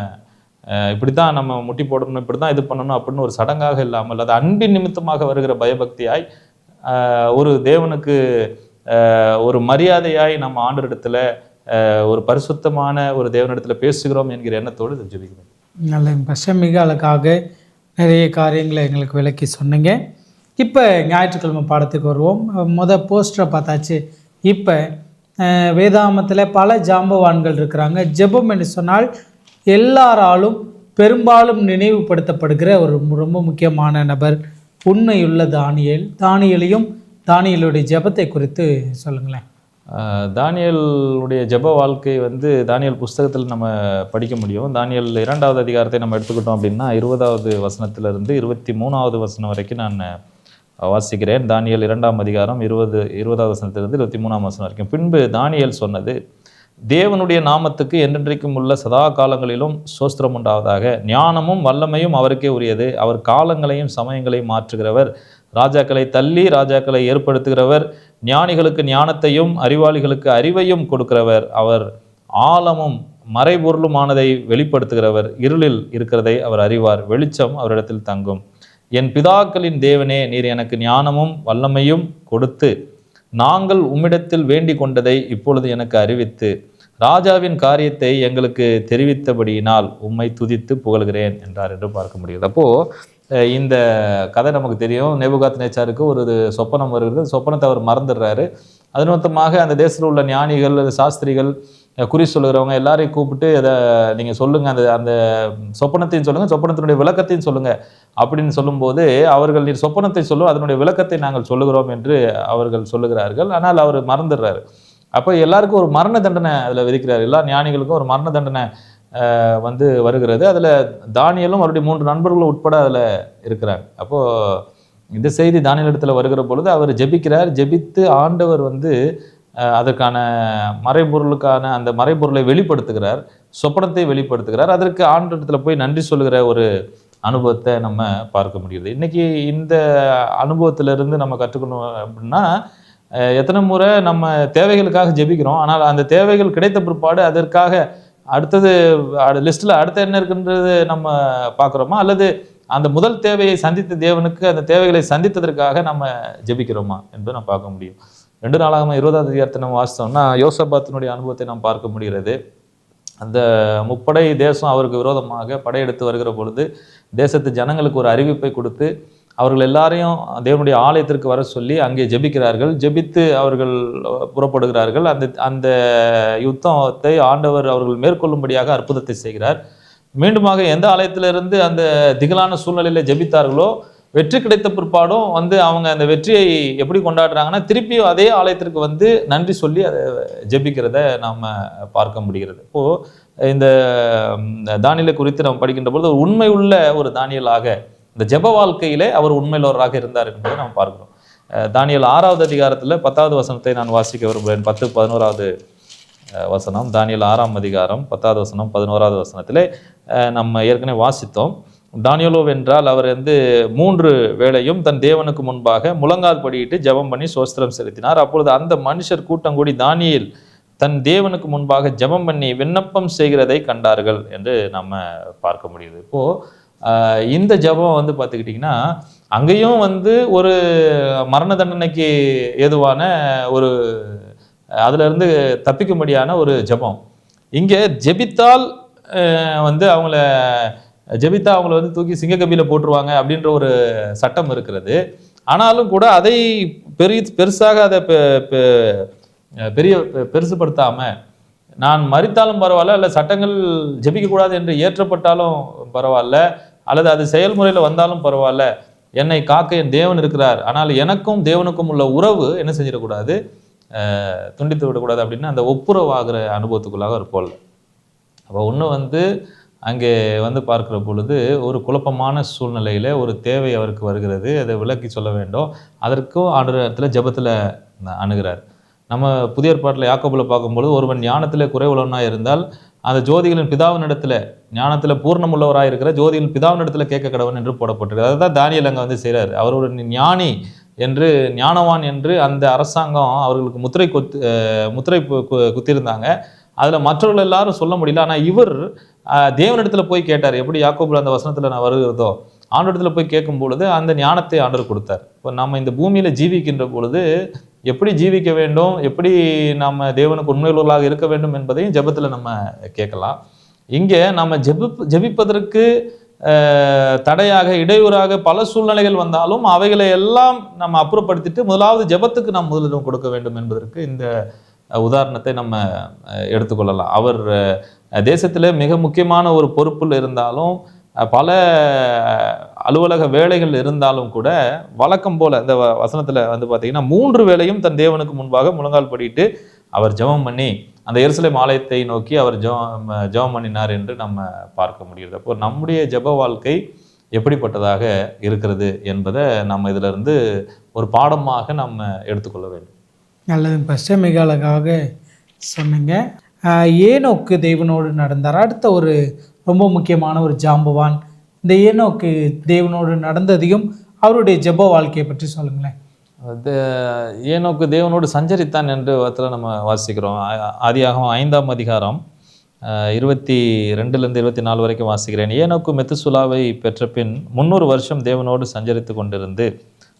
இப்படி தான் நம்ம முட்டி போடணும், இப்படி தான் இது பண்ணணும் அப்படின்னு ஒரு சடங்காக இல்லாமல் அது அன்பின் நிமித்தமாக வருகிற பயபக்தியாய், ஒரு தேவனுக்கு ஒரு மரியாதையாய் நம்ம ஆண்டவரிடத்துல ஒரு பரிசுத்தமான ஒரு தேவனிடத்துல பேசுகிறோம் என்கிற எண்ணத்தோடு இதை ஜெபிக்கணும். நல்ல பஷம் மிக அழகாக நிறைய காரியங்களை எங்களுக்கு விளக்கி சொன்னீங்க. இப்போ ஞாயிற்றுக்கிழமை பாடத்துக்கு வருவோம். போஸ்டரை பார்த்தாச்சு. இப்போ வேதாகமத்தில் பல ஜாம்பவான்கள் இருக்கிறாங்க. ஜெபம் என்று சொன்னால் எல்லாராலும் பெரும்பாலும் நினைவுபடுத்தப்படுகிற ஒரு ரொம்ப முக்கியமான நபர் உண்மையுள்ள தானியேலையும் தானியேலுடைய ஜெபத்தை குறித்து சொல்லுங்களேன். தானியேலுடைய ஜெப வாழ்க்கை தானியேல் புஸ்தகத்தில் நம்ம படிக்க முடியும். தானியேல் 2வது அதிகாரத்தை நம்ம எடுத்துக்கிட்டோம் அப்படின்னா 20வது வசனத்திலிருந்து 23வது வசனம் வரைக்கும் நான் வாசிக்கிறேன். தானியேல் 2ஆம் அதிகாரம் 20வது வசனத்திலிருந்து 23ஆம் வசனம் வரைக்கும். பின்பு தானியேல் சொன்னது, தேவனுடைய நாமத்துக்கு என்றென்றைக்கும் உள்ள சதா காலங்களிலும் சோஸ்திரம் உண்டாவதாக. ஞானமும் வல்லமையும் அவருக்கே உரியது. அவர் காலங்களையும் சமயங்களையும் மாற்றுகிறவர். ராஜாக்களை தள்ளி ராஜாக்களை ஏற்படுத்துகிறவர். ஞானிகளுக்கு ஞானத்தையும் அறிவாளிகளுக்கு அறிவையும் கொடுக்கிறவர். அவர் ஆழமும் மறைபொருளுமானதை வெளிப்படுத்துகிறவர். இருளில் இருக்கிறதை அவர் அறிவார். வெளிச்சம் அவரிடத்தில் தங்கும். என் பிதாக்களின் தேவனே, நீர் எனக்கு ஞானமும் வல்லமையும் கொடுத்து நாங்கள் உம்மிடத்தில் வேண்டிக் கொண்டதை இப்பொழுது எனக்கு அறிவித்து ராஜாவின் காரியத்தை எங்களுக்கு தெரிவித்தபடியினால் உம்மை துதித்து புகழ்கிறேன் என்றார் என்று பார்க்க முடியுது. அப்போது இந்த கதை நமக்கு தெரியும். நேபுகாத்நேச்சாருக்கு ஒரு சொப்பனம் வருகிறது. சொப்பனத்தை அவர் மறந்துடுறாரு. அது நிமித்தமாக அந்த தேசத்தில் உள்ள ஞானிகள், சாஸ்திரிகள், குறி சொல்லுகிறவங்க எல்லாரையும் கூப்பிட்டு அதை நீங்கள் சொல்லுங்கள், அந்த சொப்பனத்தையும் சொல்லுங்கள், சொப்பனத்தினுடைய விளக்கத்தையும் சொல்லுங்கள் அப்படின்னு சொல்லும்போது அவர்கள் நீர் சொப்பனத்தை சொல்லும், அதனுடைய விளக்கத்தை நாங்கள் சொல்லுகிறோம் என்று அவர்கள் சொல்லுகிறார்கள். ஆனால் அவர் மறந்துடுறாரு. அப்போ எல்லாருக்கும் ஒரு மரண தண்டனை அதில் விதிக்கிறார். எல்லா ஞானிகளுக்கும் ஒரு மரண தண்டனை வருகிறது. அதில் தானியேலும் அவருடைய 3 நண்பர்களும் உட்பட அதில் இருக்கிறாங்க. அப்போது இந்த செய்தி தானியேல் இடத்துல வருகிற பொழுது அவர் ஜெபிக்கிறார். ஜெபித்து ஆண்டவர் அதற்கான மறைபொருளுக்கான அந்த மறைபொருளை வெளிப்படுத்துகிறார், சொப்பனத்தை வெளிப்படுத்துகிறார். அதற்கு ஆண்டவரிடத்துல போய் நன்றி சொல்லுகிற ஒரு அனுபவத்தை நம்ம பார்க்க முடியுது. இன்னைக்கு இந்த அனுபவத்திலிருந்து நம்ம கற்றுக்கணும் அப்படின்னா, எத்தனை முறை நம்ம தேவைகளுக்காக ஜெபிக்கிறோம், ஆனால் அந்த தேவைகள் கிடைத்த பிற்பாடு அதற்காக அடுத்தது லிஸ்ட்டில் அடுத்த என்ன இருக்குன்றது நம்ம பார்க்குறோமா, அல்லது அந்த முதல் தேவையை சந்தித்த தேவனுக்கு அந்த தேவைகளை சந்தித்ததற்காக நம்ம ஜெபிக்கிறோமா என்பதை நம்ம பார்க்க முடியும். 2 நாளாகமம் 20வது அதிகாரத்தை நம்ம வாசித்தோம்னா யோசபாத்தினுடைய அனுபவத்தை நாம் பார்க்க முடிகிறது. அந்த முப்படை தேசம் அவருக்கு விரோதமாக படையெடுத்து வருகிற பொழுது தேசத்து ஜனங்களுக்கு ஒரு அறிவிப்பை கொடுத்து அவர்கள் எல்லாரையும் தேவனுடைய ஆலயத்திற்கு வர சொல்லி அங்கே ஜெபிக்கிறார்கள். ஜெபித்து அவர்கள் புறப்படுகிறார்கள். அந்த யுத்தத்தை ஆண்டவர் அவர்கள் மேற்கொள்ளும்படியாக அற்புதத்தை செய்கிறார். மீண்டுமாக எந்த ஆலயத்திலிருந்து அந்த திகிலான சூழ்நிலையில் ஜெபித்தார்களோ வெற்றி கிடைத்த பிற்பாடும் அவங்க அந்த வெற்றியை எப்படி கொண்டாடுறாங்கன்னா திருப்பியும் அதே ஆலயத்திற்கு நன்றி சொல்லி அதை ஜெபிக்கிறத நாம் பார்க்க முடிகிறது. இப்போது இந்த தானியேலை குறித்து நம்ம படிக்கின்ற பொழுது உண்மை உள்ள ஒரு தானியேலாக இந்த ஜெப வாழ்க்கையிலே அவர் உண்மையுள்ளவராக இருந்தார் என்பதை நாம் பார்க்கிறோம். தானியேல் 6வது அதிகாரத்தில் 10வது வசனத்தை நான் வாசிக்க விரும்புகிறேன். 10-11வது வசனம். தானியேல் 6ஆம் அதிகாரம் 10வது வசனம் 11வது வசனத்திலே நம்ம ஏற்கனவே வாசித்தோம். தானியேலோ வென்றால் அவர் 3 வேளையும் தன் தேவனுக்கு முன்பாக முழங்கால் படியிட்டு ஜெபம் பண்ணி சோஸ்திரம் செலுத்தினார். அப்பொழுது அந்த மனுஷர் கூட்டம் கூடி தானியேல் தன் தேவனுக்கு முன்பாக ஜெபம் பண்ணி விண்ணப்பம் செய்கிறதை கண்டார்கள் என்று நம்ம பார்க்க முடியுது. இப்போது இந்த ஜெபம் பார்த்துக்கிட்டிங்கன்னா அங்கேயும் ஒரு மரண தண்டனைக்கு ஏதுவான ஒரு அதிலிருந்து தப்பிக்கும்படியான ஒரு ஜெபம். இங்கே ஜெபித்தால் அவங்கள தூக்கி சிங்கக்கபியில் போட்டுருவாங்க அப்படின்ற ஒரு சட்டம் இருக்கிறது. ஆனாலும் கூட அதை பெருசாக அதை பெருசுப்படுத்தாமல் நான் மரித்தாலும் பரவாயில்ல, அல்ல சட்டங்கள் ஜெபிக்கக்கூடாது என்று ஏற்றப்பட்டாலும் பரவாயில்ல, அல்லது அது செயல்முறையில் வந்தாலும் பரவாயில்ல, என்னை காக்க என் தேவன் இருக்கிறார், ஆனால் எனக்கும் தேவனுக்கும் உள்ள உறவு என்ன செஞ்சிடக்கூடாது, துண்டித்து விடக்கூடாது அப்படின்னு அந்த ஒப்புரவாகிற அனுபவத்துக்குள்ளாக ஒரு போல். அப்போ ஒன்று அங்கே பார்க்குற பொழுது ஒரு குழப்பமான சூழ்நிலையில் ஒரு தேவை அவருக்கு வருகிறது. அதை விளக்கி சொல்ல வேண்டும். அதற்கும் ஆண்டவரிடத்தில் ஜெபத்தில் அணுகிறார். நம்ம புதிய ஏற்பாட்டில் யாக்கோபில் பார்க்கும்பொழுது ஒருவன் ஞானத்தில் குறைவுள்ளவனாக இருந்தால் அந்த ஜோதிகளின் பிதாவினிடத்தில் ஞானத்தில் பூர்ணமுள்ளவராக இருக்கிற ஜோதிகளின் பிதாவினிடத்தில் கேட்க கடவன் என்று போடப்பட்டிருக்கு. அதை தான் தானியேல் அங்கே செய்கிறார். அவர் ஒரு ஞானி என்று, ஞானவான் என்று அந்த அரசாங்கம் அவர்களுக்கு முத்திரை குத்திருந்தாங்க. அதில் மற்றவர்கள் எல்லாரும் சொல்ல முடியல. ஆனால் இவர் தேவனிடத்தில் போய் கேட்டார். எப்படி யாக்கோபில் அந்த வசனத்தில் நான் வருகிறதோ ஆண்டவரிடத்தில் போய் கேட்கும் பொழுது அந்த ஞானத்தை ஆண்டவர் கொடுத்தார். இப்போ நம்ம இந்த பூமியில் ஜீவிக்கின்ற பொழுது எப்படி ஜீவிக்க வேண்டும், எப்படி நம்ம தேவனுக்கு உண்மையுள்ளவர்களாக இருக்க வேண்டும் என்பதையும் ஜெபத்தில் நம்ம கேட்கலாம். இங்கே நம்ம ஜெபிப்பதற்கு தடையாக இடையூறாக பல சூழ்நிலைகள் வந்தாலும் அவைகளை எல்லாம் நம்ம அப்புறப்படுத்திட்டு முதலாவது ஜெபத்துக்கு நாம் முதலிடம் கொடுக்க வேண்டும் என்பதற்கு இந்த உதாரணத்தை நம்ம எடுத்துக்கொள்ளலாம். அவர் தேசத்தில் மிக முக்கியமான ஒரு பொறுப்பில் இருந்தாலும் பல அலுவலக வேலைகள் இருந்தாலும் கூட வழக்கம் போல இந்த வசனத்தில் வந்து பார்த்தீங்கன்னா 3 வேளையும் தன் தேவனுக்கு முன்பாக முழங்கால் படிட்டு அவர் ஜெபம் பண்ணி அந்த எருசலேம் ஆலயத்தை நோக்கி அவர் ஜெபம் பண்ணினார் என்று நம்ம பார்க்க முடியுது. அப்போ நம்முடைய ஜெப வாழ்க்கை எப்படிப்பட்டதாக இருக்கிறது என்பதை நம்ம இதிலிருந்து ஒரு பாடமாக நம்ம எடுத்துக்கொள்ள வேண்டும். நல்லது பாஸ்டர், மிக அழகாக சொன்னீங்க. ஏனோக்கு தேவனோடு நடந்தார். அடுத்த ஒரு ரொம்ப முக்கியமான ஒரு ஜாம்பவான், இந்த ஏனோக்கு தேவனோடு நடந்ததையும் அவருடைய ஜெப வாழ்க்கையை பற்றி சொல்லுங்களேன். ஏனோக்கு தேவனோடு சஞ்சரித்தான் என்று நம்ம வாசிக்கிறோம். ஆதியாகமம் 5ஆம் அதிகாரம் 22 24 வரைக்கும் வாசிக்கிறேன். ஏனோக்கு மெத்துசுலாவை பெற்ற பின் 300 வருஷம் தேவனோடு சஞ்சரித்து கொண்டிருந்து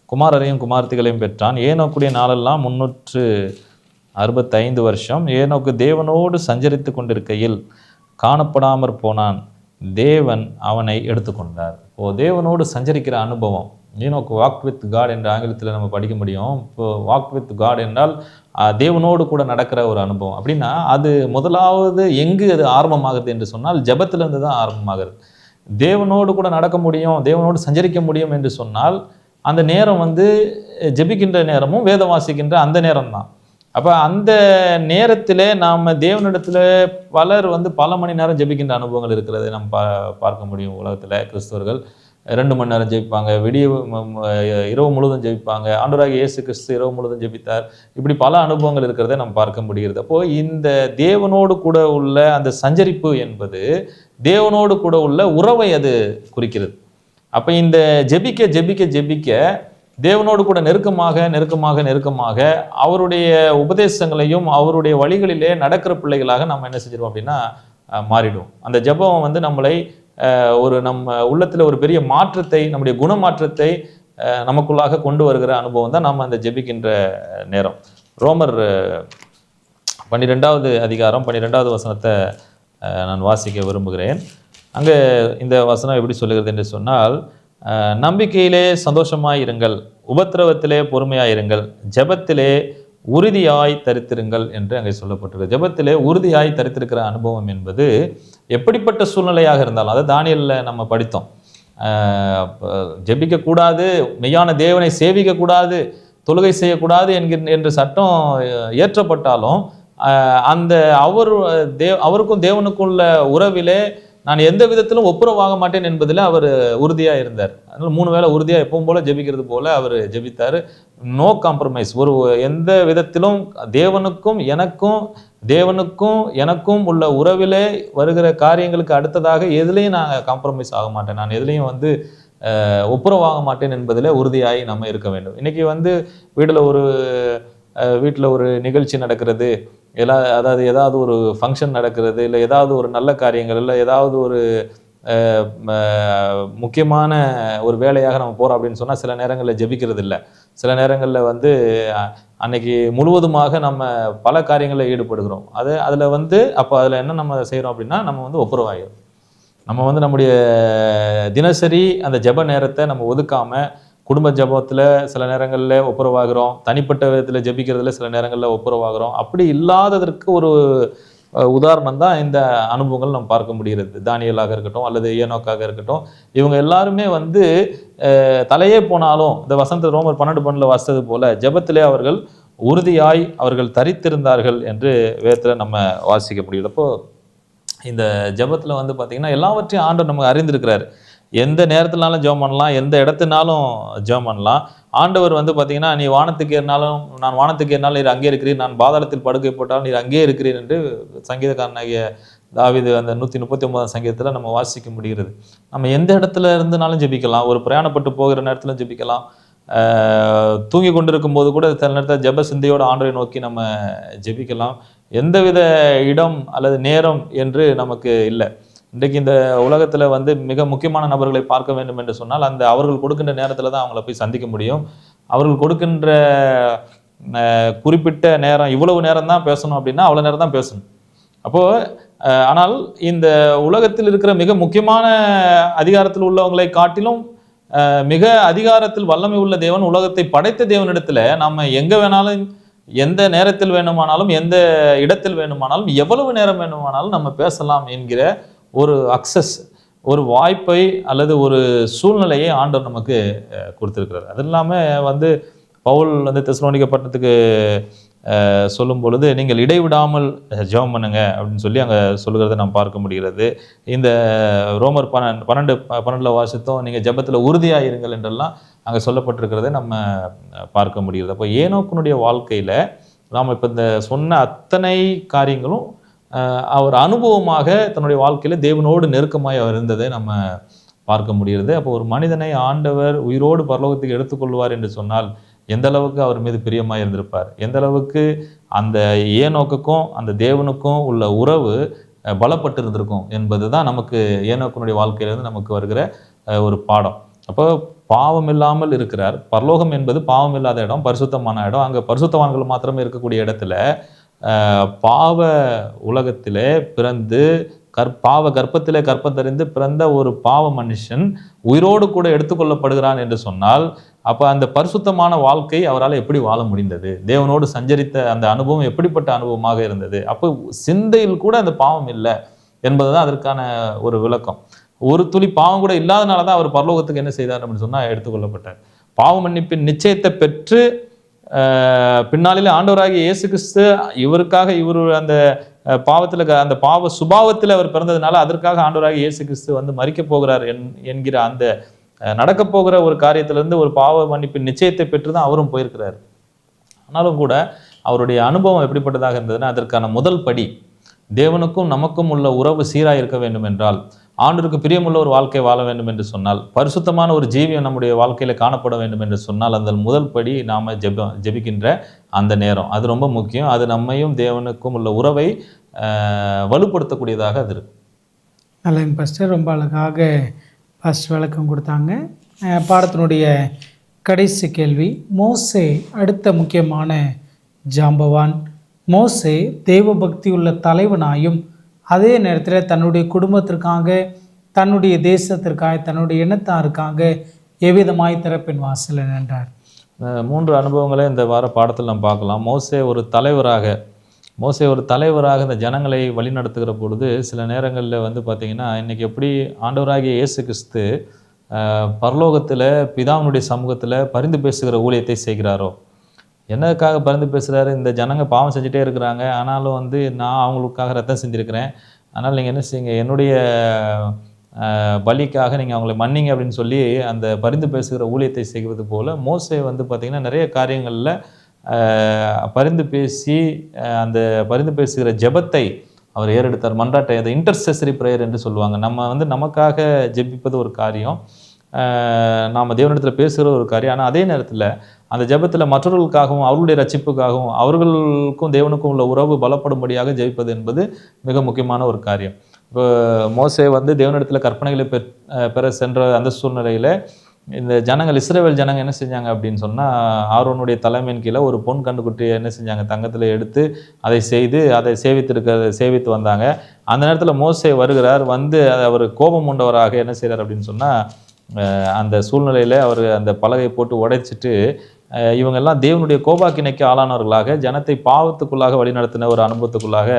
குமாரரையும் குமார்த்திகளையும் பெற்றான். ஏனோக்குடைய நாளெல்லாம் 365 வருஷம். ஏனோக்கு தேவனோடு சஞ்சரித்து கொண்டிருக்கையில் காணப்படாமற் போனான். தேவன் அவனை எடுத்துக்கொண்டார். தேவனோடு சஞ்சரிக்கிற அனுபவம், ஏனோக்கு வாக் வித் காட் என்ற ஆங்கிலத்தில் நம்ம படிக்க முடியும். இப்போ வாக் வித் காட் என்றால் தேவனோடு கூட நடக்கிற ஒரு அனுபவம். அப்படின்னா அது முதலாவது எங்கு அது ஆரம்பமாகிறது என்று சொன்னால் ஜெபத்திலிருந்து தான் ஆரம்பமாகிறது. தேவனோடு கூட நடக்க முடியும், தேவனோடு சஞ்சரிக்க முடியும் என்று சொன்னால் அந்த நேரம் ஜெபிக்கின்ற நேரமும் வேத வாசிக்கின்ற அந்த நேரம் தான். அப்போ அந்த நேரத்தில் நாம் தேவனிடத்தில் பலர் பல மணி நேரம் ஜெபிக்கின்ற அனுபவங்கள் இருக்கிறது நம்ம பார்க்க முடியும். உலகத்தில் கிறிஸ்தவர்கள் 2 மணி நேரம் ஜெபிப்பாங்க, இரவு முழுவதும் ஜெபிப்பாங்க. ஆண்டவராகிய இயேசு கிறிஸ்து இரவு முழுவதும் ஜெபித்தார். இப்படி பல அனுபவங்கள் இருக்கிறத நம்ம பார்க்க முடிகிறது. அப்போது இந்த தேவனோடு கூட உள்ள அந்த சஞ்சரிப்பு என்பது தேவனோடு கூட உள்ள உறவை அது குறிக்கிறது. அப்போ இந்த ஜெபிக்க ஜெபிக்க ஜெபிக்க தேவனோடு கூட நெருக்கமாக அவருடைய உபதேசங்களையும் அவருடைய வழிகளிலே நடக்கிற பிள்ளைகளாக நம்ம என்ன செஞ்சிருவோம் அப்படின்னா மாறிடுவோம். அந்த ஜெபம் நம்மளை நம்ம உள்ளத்தில் ஒரு பெரிய மாற்றத்தை, நம்முடைய குணமாற்றத்தை நமக்குள்ளாக கொண்டு வருகிற அனுபவம் தான் நம்ம அந்த ஜெபிக்கின்ற நேரம். ரோமர் 12வது அதிகாரம் 12வது வசனத்தை நான் வாசிக்க விரும்புகிறேன். அங்கே இந்த வசனம் எப்படி சொல்லுகிறது என்று சொன்னால், நம்பிக்கையிலே சந்தோஷமாயிருங்கள், உபத்திரவத்திலே பொறுமையாயிருங்கள், ஜெபத்திலே உறுதியாய் தரித்திருங்கள் என்று அங்கே சொல்லப்பட்டிருக்கு. ஜெபத்திலே உறுதியாய் தரித்திருக்கிற அனுபவம் என்பது எப்படிப்பட்ட சூழ்நிலையாக இருந்தாலும், அதை தானியேலில் நம்ம படித்தோம். ஜெபிக்கக்கூடாது, மெய்யான தேவனை சேவிக்கக்கூடாது, தொழுகை செய்யக்கூடாது என்ற சட்டம் ஏற்றப்பட்டாலும் அந்த அவருக்கும் தேவனுக்குள்ள உறவிலே நான் எந்த விதத்திலும் ஒப்புரவாக மாட்டேன் என்பதில் அவர் உறுதியாக இருந்தார். அதனால் 3 வேளை உறுதியாக எப்பவும் போல ஜெபிக்கிறது போல அவர் ஜெபித்தார். No compromise. எந்த விதத்திலும் தேவனுக்கும் எனக்கும் உள்ள உறவிலே வருகிற காரியங்களுக்கு அடுத்ததாக எதுலேயும் நான் காம்ப்ரமைஸ் ஆக மாட்டேன், நான் எதுலேயும் ஒப்புரவாக மாட்டேன் என்பதில் உறுதியாகி நம்ம இருக்க வேண்டும். இன்றைக்கி வீட்டில் ஒரு நிகழ்ச்சி நடக்கிறது, அதாவது ஏதாவது ஒரு ஃபங்க்ஷன் நடக்கிறது, இல்லை ஏதாவது ஒரு நல்ல காரியங்கள், இல்லை ஏதாவது ஒரு முக்கியமான ஒரு வேலையாக நம்ம போகிறோம் அப்படின்னு சொன்னால் சில நேரங்களில் ஜெபிக்கிறது இல்லை. சில நேரங்களில் அன்னைக்கு முழுவதுமாக நம்ம பல காரியங்களில் ஈடுபடுகிறோம். அதில் அப்போ அதில் என்ன நம்ம செய்கிறோம் அப்படின்னா நம்ம ஒப்புரவாகிறோம். நம்ம நம்முடைய தினசரி அந்த ஜெப நேரத்தை நம்ம ஒதுக்காமல் குடும்ப ஜெபத்தில் சில நேரங்களில் ஒப்புரவாகிறோம், தனிப்பட்ட விதத்தில் ஜெபிக்கிறதுல சில நேரங்களில் ஒப்புரவாகிறோம். அப்படி இல்லாததற்கு ஒரு உதாரணம் தான் இந்த அனுபவங்கள் நம்ம பார்க்க முடிகிறது. தானியேலாக இருக்கட்டும் அல்லது ஏனோக்காக இருக்கட்டும், இவங்க எல்லாருமே தலையே போனாலும் இந்த வசந்த ரோமர் 12:12 வாசித்தது போல ஜெபத்திலே அவர்கள் உறுதியாய் அவர்கள் தரித்திருந்தார்கள் என்று வேதத்தில் நம்ம வாசிக்க முடியுது. அப்போ இந்த ஜெபத்தில் பார்த்திங்கன்னா எல்லாவற்றையும் ஆண்டவர் நமக்கு அறிந்திருக்கிறார். எந்த நேரத்தினாலும் ஜெபம் பண்ணலாம், எந்த இடத்துனாலும் ஜெபம் பண்ணலாம். ஆண்டவர் பார்த்திங்கன்னா நீ வானத்துக்கு ஏறினாலும் நான் வானத்துக்கு ஏறினாலும் நீர் அங்கே இருக்கிறீர், நான் பாதாளத்தில் படுக்கை போட்டாலும் நீர் அங்கே இருக்கிறீர் என்று சங்கீதக்காரனாகிய தாவீது அந்த 139ஆம் சங்கீதத்தில் நம்ம வாசிக்க முடிகிறது. நம்ம எந்த இடத்துல இருந்துனாலும் ஜெபிக்கலாம், ஒரு பிரயாணப்பட்டு போகிற நேரத்தில் ஜெபிக்கலாம், தூங்கி கொண்டிருக்கும் போது கூட சில நேரத்தில் ஜெப சிந்தையோட ஆண்டவரை நோக்கி நம்ம ஜெபிக்கலாம். எந்தவித இடம் அல்லது நேரம் என்று நமக்கு இல்லை. இன்றைக்கு இந்த உலகத்தில் மிக முக்கியமான நபர்களை பார்க்க வேண்டும் என்று சொன்னால் அவர்கள் கொடுக்கின்ற நேரத்தில் தான் அவங்கள போய் சந்திக்க முடியும். அவர்கள் கொடுக்கின்ற குறிப்பிட்ட நேரம், இவ்வளவு நேரம் தான் பேசணும் அப்படின்னா அவ்வளோ நேரம் தான் பேசணும். அப்போது ஆனால் இந்த உலகத்தில் இருக்கிற மிக முக்கியமான அதிகாரத்தில் உள்ளவங்களை காட்டிலும் மிக அதிகாரத்தில் வல்லமை உள்ள தேவன், உலகத்தை படைத்த தேவனிடத்துல நம்ம எங்க வேணாலும், எந்த நேரத்தில் வேணுமானாலும், எந்த இடத்தில் வேணுமானாலும், எவ்வளவு நேரம் வேணுமானாலும் நம்ம பேசலாம் என்கிற ஒரு அக்சஸ், ஒரு வாய்ப்பை அல்லது ஒரு சூழ்நிலையை ஆண்டவர் நமக்கு கொடுத்திருக்கிறார். அது இல்லாமல் பவுல் தெசலோனிக்க பட்டணத்துக்கு சொல்லும் பொழுது நீங்கள் இடைவிடாமல் ஜெபம் பண்ணுங்க அப்படின்னு சொல்லி அங்கே சொல்லுகிறத நாம் பார்க்க முடிகிறது. இந்த ரோமர் 12 வாசித்தோம், நீங்கள் ஜெபத்தில் உறுதியாக இருங்கள் என்றெல்லாம் அங்கே சொல்லப்பட்டிருக்கிறத நம்ம பார்க்க முடிகிறது. அப்போ ஏனோக்கினுடைய வாழ்க்கையில் நாம் இப்போ இந்த சொன்ன அத்தனை காரியங்களும் அவர் அனுபவமாக தன்னுடைய வாழ்க்கையில் தேவனோடு நெருக்கமாய் அவர் இருந்ததை நம்ம பார்க்க முடிகிறது. அப்போ ஒரு மனிதனை ஆண்டவர் உயிரோடு பரலோகத்துக்கு எடுத்துக்கொள்வார் என்று சொன்னால் எந்த அளவுக்கு அவர் மீது பிரியமாக இருந்திருப்பார், எந்த அளவுக்கு அந்த ஏனோக்குக்கும் அந்த தேவனுக்கும் உள்ள உறவு பலப்பட்டு இருந்திருக்கும் என்பது தான் நமக்கு ஏனோக்கினுடைய வாழ்க்கையிலிருந்து நமக்கு வருகிற ஒரு பாடம். அப்போ பாவம் இல்லாமல் இருக்கிறார். பரலோகம் என்பது பாவம் இல்லாத இடம், பரிசுத்தமான இடம். அங்கே பரிசுத்தவான்கள் மாத்திரமே இருக்கக்கூடிய இடத்துல பாவ உலகத்திலே பிறந்து பாவ கர்ப்பத்திலே கற்பத்தறிந்து பிறந்த ஒரு பாவ மனுஷன் உயிரோடு கூட எடுத்துக்கொள்ளப்படுகிறான் என்று சொன்னால், அப்போ அந்த பரிசுத்தமான வாழ்க்கை அவரால் எப்படி வாழ முடிந்தது? தேவனோடு சஞ்சரித்த அந்த அனுபவம் எப்படிப்பட்ட அனுபவமாக இருந்தது? அப்போ சிந்தையில் கூட அந்த பாவம் இல்லை என்பதுதான் அதற்கான ஒரு விளக்கம். ஒரு துளி பாவம் கூட இல்லாதனால தான் அவர் பரலோகத்துக்கு என்ன செய்தார் அப்படின்னு சொன்னால் எடுத்துக்கொள்ளப்பட்டார். பாவ மன்னிப்பின் நிச்சயத்தை பெற்று பின்னாளில் ஆண்டவராகிய இயேசு கிறிஸ்து இவருக்காக அந்த பாவத்தில் அந்த பாவ சுபாவத்தில் அவர் பிறந்ததுனால அதற்காக ஆண்டவராகிய இயேசு கிறிஸ்து மரிக்க போகிறார் என்கிற அந்த நடக்க போகிற ஒரு காரியத்திலிருந்து ஒரு பாவ மன்னிப்பின் நிச்சயத்தை பெற்று தான் அவரும் போயிருக்கிறார். ஆனாலும் கூட அவருடைய அனுபவம் எப்படிப்பட்டதாக இருந்ததுன்னா, அதற்கான முதல் படி தேவனுக்கும் நமக்கும் உள்ள உறவு சீராக இருக்க வேண்டும் என்றால், ஆண்டவருக்கு பிரியமுள்ள ஒரு வாழ்க்கை வாழ வேண்டும் என்று சொன்னால், பரிசுத்தமான ஒரு ஜீவியம் நம்முடைய வாழ்க்கையில காணப்பட வேண்டும் என்று சொன்னால், அந்த முதல் படி நாம ஜெபிக்கின்ற அந்த நேரம் அது ரொம்ப முக்கியம். அது நம்மையும் தேவனுக்கும் உள்ள உறவை வலுப்படுத்தக்கூடியதாக அது இருக்கு. நல்லங்க பாஸ்டர், ரொம்ப அழகாக பாஸ்டர் விளக்கம் கொடுத்தாங்க. பாடத்தினுடைய கடைசி கேள்வி, மோசே அடுத்த முக்கியமான ஜாம்பவான். மோசே தெய்வ பக்தி உள்ள தலைவனாயும் அதே நேரத்தில் தன்னுடைய குடும்பத்திற்காக, தன்னுடைய தேசத்திற்காக, தன்னுடைய இனத்தாருக்காக எவ்விதமாய் திறப்பின் வாசல் நின்றார். 3 அனுபவங்களை இந்த வார பாடத்தில் நம்ம பார்க்கலாம். மோசே ஒரு தலைவராக இந்த ஜனங்களை வழிநடத்துகிற பொழுது சில நேரங்களில் பார்த்தீங்கன்னா, இன்றைக்கி எப்படி ஆண்டவராகிய இயேசு கிறிஸ்து பரலோகத்தில் பிதாவினுடைய சமூகத்தில் பரிந்து பேசுகிற ஊழியத்தை செய்கிறாரோ, என்னதுக்காக பரிந்து பேசுகிறாரு? இந்த ஜனங்க பாவம் செஞ்சுட்டே இருக்கிறாங்க, ஆனாலும் நான் அவங்களுக்காக ரத்தம் செஞ்சுருக்கிறேன், அதனால் நீங்கள் என்ன செய்யுங்க, என்னுடைய பலிக்காக நீங்கள் அவங்களை மன்னிங்க அப்படின்னு சொல்லி அந்த பரிந்து பேசுகிற ஊழியத்தை செய்வது போல் மோசே பார்த்திங்கன்னா நிறைய காரியங்களில் பரிந்து பேசி அந்த பரிந்து பேசுகிற ஜெபத்தை அவர் ஏறெடுத்தார். மன்றாட்டை, அந்த இன்டர்செசரி ப்ரேயர் என்று சொல்லுவாங்க. நம்ம நமக்காக ஜெபிப்பது ஒரு காரியம், நாம் தேவனிடத்தில் பேசுகிற ஒரு காரியம். ஆனால் அதே நேரத்தில் அந்த ஜெபத்தில் மற்றவர்களுக்காகவும் அவர்களுடைய ரட்சிப்புக்காகவும் அவர்களுக்கும் தேவனுக்கும் உள்ள உறவு பலப்படும்படியாக ஜெபிப்பது என்பது மிக முக்கியமான ஒரு காரியம். இப்போ மோசே தேவனிடத்தில் கற்பனைகளை பெற சென்ற அந்த சூழ்நிலையில் இந்த ஜனங்கள், இஸ்ரவேல் ஜனங்கள் என்ன செஞ்சாங்க அப்படின்னு சொன்னால், ஆரோனுடைய தலைமையின் கீழே ஒரு பொன் கண்டுக்குட்டியை என்ன செஞ்சாங்க, தங்கத்தில் எடுத்து அதை செய்து அதை சேவித்து வந்தாங்க. அந்த நேரத்தில் மோசே வருகிறார். அவர் கோபம் உண்டவராக என்ன செய்கிறார் அப்படின்னு சொன்னால், அந்த சூழ்நிலையில் அவர் அந்த பலகை போட்டு உடைச்சிட்டு இவங்கெல்லாம் தேவனுடைய கோபாக்கினைக்கு ஆளானவர்களாக ஜனத்தை பாவத்துக்குள்ளாக வழிநடத்தின ஒரு அனுபவத்துக்குள்ளாக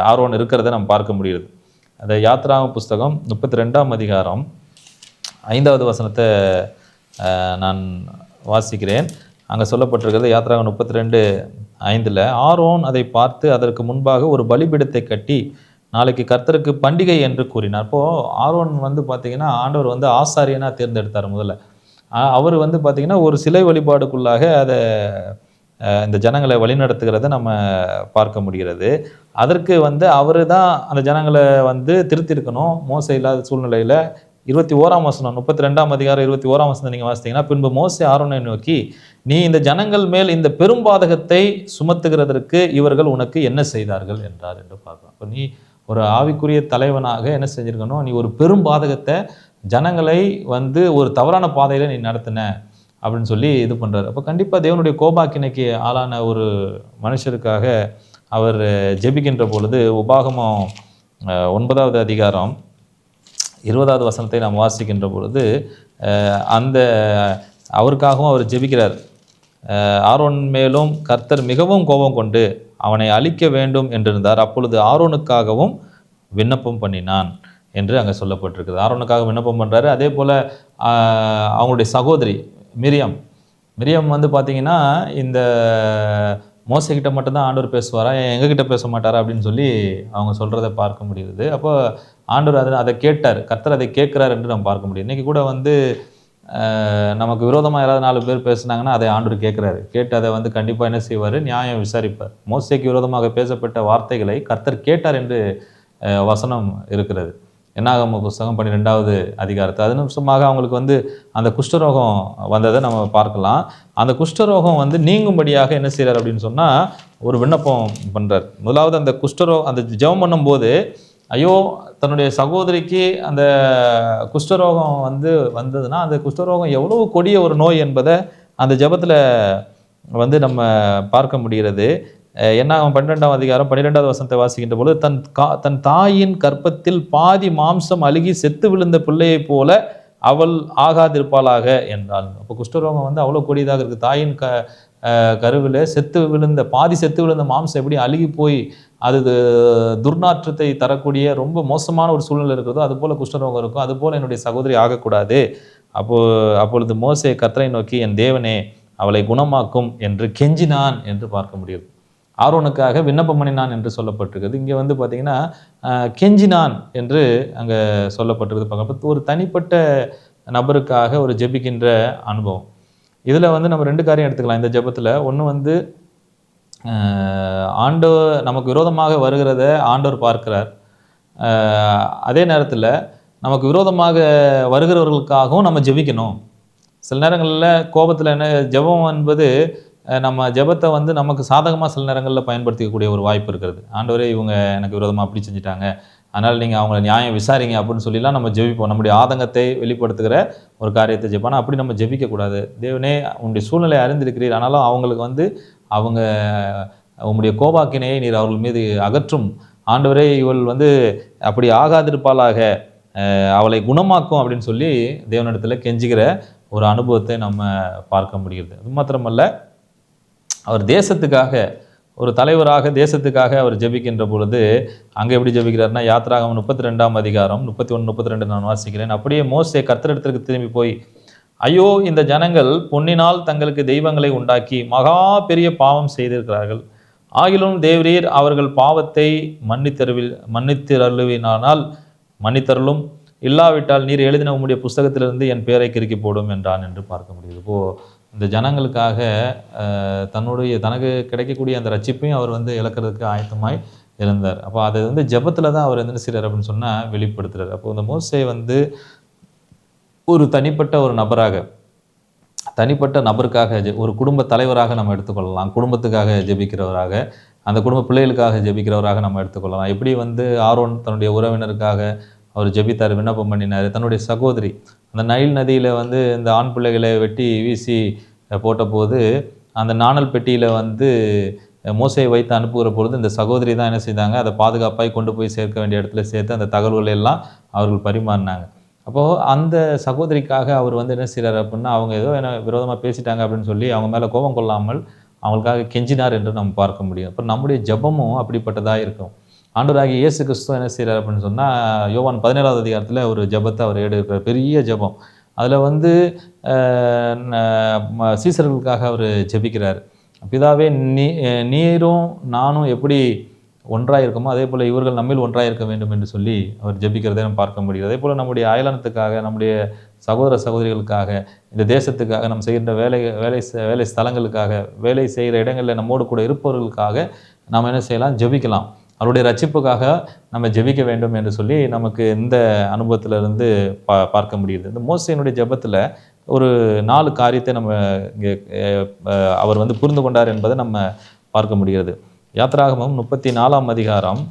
ஆரோன் இருக்கிறத நம்ம பார்க்க முடியுது. அந்த யாத்ராகம புஸ்தகம் 32ஆம் அதிகாரம் 5வது வசனத்தை நான் வாசிக்கிறேன். அங்கே சொல்லப்பட்டிருக்கிறது யாத்ராகமம் 32:5. ஆரோன் அதை பார்த்து அதற்கு முன்பாக ஒரு பலிபீடத்தை கட்டி நாளைக்கு கர்த்தருக்கு பண்டிகை என்று கூறினார். அப்போது ஆரோன் பார்த்திங்கன்னா ஆண்டவர் ஆசாரியனாக தேர்ந்தெடுத்தார். முதல்ல அவர் பார்த்திங்கன்னா ஒரு சிலை வழிபாடுக்குள்ளாக அதை இந்த ஜனங்களை வழிநடத்துகிறத நம்ம பார்க்க முடிகிறது. அதற்கு அவர் தான் அந்த ஜனங்களை திருத்திருக்கணும். மோசே இல்லாத சூழ்நிலையில் 21ஆம் வசனம் 32ஆம் அதிகாரம் 21ஆம் வசனம் நீங்கள் வாசித்தீங்கன்னா, பின்பு மோசே ஆரோனை நோக்கி, நீ இந்த ஜனங்கள் மேல் இந்த பெரும்பாதகத்தை சுமத்துகிறதற்கு இவர்கள் உனக்கு என்ன செய்தார்கள் என்றார் என்று பார்க்கலாம். இப்போ நீ ஒரு ஆவிக்குரிய தலைவனாக என்ன செஞ்சிருக்கணும், நீ ஒரு பெரும்பாதகத்தை ஜனங்களை ஒரு தவறான பாதையில் நீ நடத்தின அப்படின்னு சொல்லி இது பண்ணுறாரு. அப்போ கண்டிப்பாக தேவனுடைய கோபாக்கினைக்கு ஆளான ஒரு மனுஷருக்காக அவர் ஜெபிக்கின்ற பொழுது உபாகமம் 9வது அதிகாரம் 20வது வசனத்தை நாம் வாசிக்கின்ற பொழுது அந்த அவருக்காகவும் அவர் ஜெபிக்கிறார். ஆரோன் மேலும் கர்த்தர் மிகவும் கோபம் கொண்டு அவனை அழிக்க வேண்டும் என்றிருந்தார். அப்பொழுது ஆரோனுக்காகவும் விண்ணப்பம் பண்ணினான் என்று அங்கே சொல்லப்பட்டிருக்குது. ஆரோனுக்காக விண்ணப்பம் பண்ணுறாரு. அதே போல் அவங்களுடைய சகோதரி மிரியம் வந்து பார்த்திங்கன்னா இந்த மோசைக்கிட்ட மட்டும்தான் ஆண்டவர் பேசுவாரா, எங்ககிட்ட பேச மாட்டாரா அப்படின்னு சொல்லி அவங்க சொல்கிறத பார்க்க முடியுது. அப்போ ஆண்டவர் அதை கேட்டார், கர்த்தர் அதை கேட்குறார் என்று நம்ம பார்க்க முடியும். இன்றைக்கி கூட வந்து நமக்கு விரோதமாக யாராவது 4 பேர் பேசுனாங்கன்னா அதை ஆண்டவர் கேட்குறாரு. கேட்டு அதை வந்து கண்டிப்பாக என்ன செய்வார், நியாயம் விசாரிப்பார். மோசேக்கு விரோதமாக பேசப்பட்ட வார்த்தைகளை கர்த்தர் கேட்டார் என்று வசனம் இருக்கிறது. என்னாகம புஸ்தகம் 12வது அதிகாரத்தை அது நிமிஷமாக அவங்களுக்கு வந்து அந்த குஷ்டரோகம் வந்ததை நம்ம பார்க்கலாம். அந்த குஷ்டரோகம் வந்து நீங்கும்படியாக என்ன செய்கிறார் அப்படின்னு சொன்னால் ஒரு விண்ணப்பம் பண்ணுறார். முதலாவது அந்த ஜெபம் பண்ணும்போது ஐயோ தன்னுடைய சகோதரிக்கு அந்த குஷ்டரோகம் வந்ததுன்னா அந்த குஷ்டரோகம் எவ்வளவு கொடிய ஒரு நோய் என்பதை அந்த ஜெபத்தில் வந்து நம்ம பார்க்க முடிகிறது. என்னாகும் 12ஆம் அதிகாரம் 12வது வசனத்தை வாசிக்கின்ற பொழுது தன் தாயின் கற்பத்தில் பாதி மாம்சம் அழுகி செத்து விழுந்த பிள்ளையைப் போல அவள் ஆகாதிருப்பாளாக என்றாள். அப்போ குஷ்டரோகம் வந்து அவ்வளோ கொடியதாக இருக்குது. தாயின் கருவில் பாதி செத்து விழுந்த மாம்சம் எப்படி அழுகி போய் அது துர்நாற்றத்தை தரக்கூடிய ரொம்ப மோசமான ஒரு சூழ்நிலை இருக்கிறதோ அதுபோல் குஷ்டரோகம் இருக்கும். அதுபோல் என்னுடைய சகோதரி ஆகக்கூடாது. அப்பொழுது மோசே கர்த்தரை நோக்கி என் தேவனே அவளை குணமாக்கும் என்று கெஞ்சினான் என்று பார்க்க முடியுது. ஆரோனுக்காக விண்ணப்பம் பண்ணினான் என்று சொல்லப்பட்டிருக்குது. இங்கே வந்து பார்த்திங்கன்னா கெஞ்சினான் என்று அங்கே சொல்லப்பட்டிருக்குது. பார்க்க ஒரு தனிப்பட்ட நபருக்காக ஒரு ஜெபிக்கின்ற அனுபவம். இதில் வந்து நம்ம 2 காரியம் எடுத்துக்கலாம் இந்த ஜெபத்தில். ஒன்று வந்து ஆண்டவர் நமக்கு விரோதமாக வருகிறத ஆண்டவர் பார்க்கிறார். அதே நேரத்தில் நமக்கு விரோதமாக வருகிறவர்களுக்காகவும் நம்ம ஜெபிக்கணும். சில நேரங்களில் கோபத்தில் என்ன ஜெபம் என்பது நம்ம ஜெபத்தை வந்து நமக்கு சாதகமாக சில நேரங்களில் பயன்படுத்திக்கக்கூடிய ஒரு வாய்ப்பு இருக்கிறது. ஆண்டவரே இவங்க எனக்கு விரோதமாக அப்படி செஞ்சுட்டாங்க, அதனால் நீங்கள் அவங்கள நியாயம் விசாரிங்க அப்படின்னு சொல்லிலாம் நம்ம ஜெபிப்போம். நம்முடைய ஆதங்கத்தை வெளிப்படுத்துகிற ஒரு காரியத்தை ஜெபிப்போம். ஆனால் அப்படி நம்ம ஜெபிக்கக்கூடாது. தேவனே உங்களுடைய சூழ்நிலை அறிந்திருக்கிறீர், ஆனாலும் அவங்களுக்கு வந்து அவங்க உங்களுடைய கோபாக்கினையை நீர் அவர்கள் மீது அகற்றும். ஆண்டவரே இவள் வந்து அப்படி ஆகாதிருப்பாளாக, அவளை குணமாக்கும் அப்படின்னு சொல்லி தேவனிடத்தில் கெஞ்சுகிற ஒரு அனுபவத்தை நம்ம பார்க்க முடிகிறது. அது மாத்திரமல்ல, அவர் தேசத்துக்காக ஒரு தலைவராக தேசத்துக்காக அவர் ஜெபிக்கின்ற பொழுது அங்கே எப்படி ஜெபிக்கிறார்னா யாத்திராகமம் 32ஆம் அதிகாரம் 31, 32 நான் வாசிக்கிறேன். அப்படியே மோசே கர்த்தரிடத்திற்கு திரும்பி போய், ஐயோ இந்த ஜனங்கள் பொன்னினால் தங்களுக்கு தெய்வங்களை உண்டாக்கி மகா பெரிய பாவம் செய்திருக்கிறார்கள். ஆகிலும் தேவரீர் அவர்கள் பாவத்தை மன்னித்தருளுவினால் மன்னித்தருளும், இல்லாவிட்டால் நீர் எழுதின உம்முடைய புஸ்தகத்திலிருந்து என் பெயரை கிறுக்கி போடும் என்றான் என்று பார்க்க முடியுது. இப்போது இந்த ஜனங்களுக்காக தனக்கு கிடைக்கக்கூடிய அந்த ரட்சிப்பையும் அவர் வந்து இழக்கிறதுக்கு ஆயத்தமாய் இருந்தார். அப்போ அதை வந்து ஜெபத்தில் தான் அவர் என்ன செய்கிறார் அப்படின்னு சொன்னால் வெளிப்படுத்துகிறார். அப்போ இந்த மோசே வந்து ஒரு தனிப்பட்ட நபருக்காக ஒரு குடும்ப தலைவராக நம்ம எடுத்துக்கொள்ளலாம். குடும்பத்துக்காக ஜெபிக்கிறவராக, அந்த குடும்ப பிள்ளைகளுக்காக ஜெபிக்கிறவராக நம்ம எடுத்துக்கொள்ளலாம். எப்படி வந்து ஆரோன் தன்னுடைய உறவினருக்காக அவர் ஜெபித்தார், விண்ணப்பம் பண்ணினார். தன்னுடைய சகோதரி அந்த நைல் நதியில் வந்து இந்த ஆண் பிள்ளைகளை வெட்டி வீசி போட்ட போது அந்த நாணல் பெட்டியில் வந்து மோசையை வைத்து அனுப்புகிற பொழுது இந்த சகோதரி தான் என்ன செய்தாங்க, அதை பாதுகாப்பாக கொண்டு போய் சேர்க்க வேண்டிய இடத்துல சேர்த்து அந்த தகவல்களை எல்லாம் அவர்கள் பரிமாறினாங்க. அப்போது அந்த சகோதரிக்காக அவர் வந்து என்ன செய்கிறார் அப்படின்னா, அவங்க ஏதோ என்ன விரோதமாக பேசிட்டாங்க அப்படின்னு சொல்லி அவங்க மேலே கோபம் கொள்ளாமல் அவங்களுக்காக கெஞ்சினார் என்று நம்ம பார்க்க முடியும். அப்புறம் நம்முடைய ஜெபமும் அப்படிப்பட்டதாக இருக்கும். ஆண்டவராகிய இயேசு கிறிஸ்து என்ன செய்கிறார் அப்படின்னு சொன்னால், யோவான் 17வது அதிகாரத்தில் ஒரு ஜெபத்தை அவர் எடுக்கிறார், பெரிய ஜெபம். அதில் வந்து சீசர்களுக்காக அவர் ஜெபிக்கிறார். பிதாவே நீரும் நானும் எப்படி ஒன்றாக இருக்கமோ அதே போல் இவர்கள் நம்மில் ஒன்றாக இருக்க வேண்டும் என்று சொல்லி அவர் ஜெபிக்கிறதை நம்ம பார்க்க முடியும். அதே போல் நம்முடைய அயலானத்துக்காக, நம்முடைய சகோதர சகோதரிகளுக்காக, இந்த தேசத்துக்காக, நம்ம செய்கின்ற வேலை ஸ்தலங்களுக்காக, வேலை செய்கிற இடங்களில் நம்மோடு கூட இருப்பவர்களுக்காக நாம் என்ன செய்யலாம், ஜெபிக்கலாம். அவருடைய ரட்சிப்புக்காக நம்ம ஜெபிக்க வேண்டும் என்று சொல்லி நமக்கு இந்த அனுபவத்திலிருந்து பார்க்க முடியுது. இந்த மோசேயினுடைய ஜெபத்தில் ஒரு 4 காரியத்தை நம்ம இங்கே அவர் வந்து புரிந்து கொண்டார் என்பதை நம்ம பார்க்க முடிகிறது. யாத்திராகமம் 34ஆம் அதிகாரம்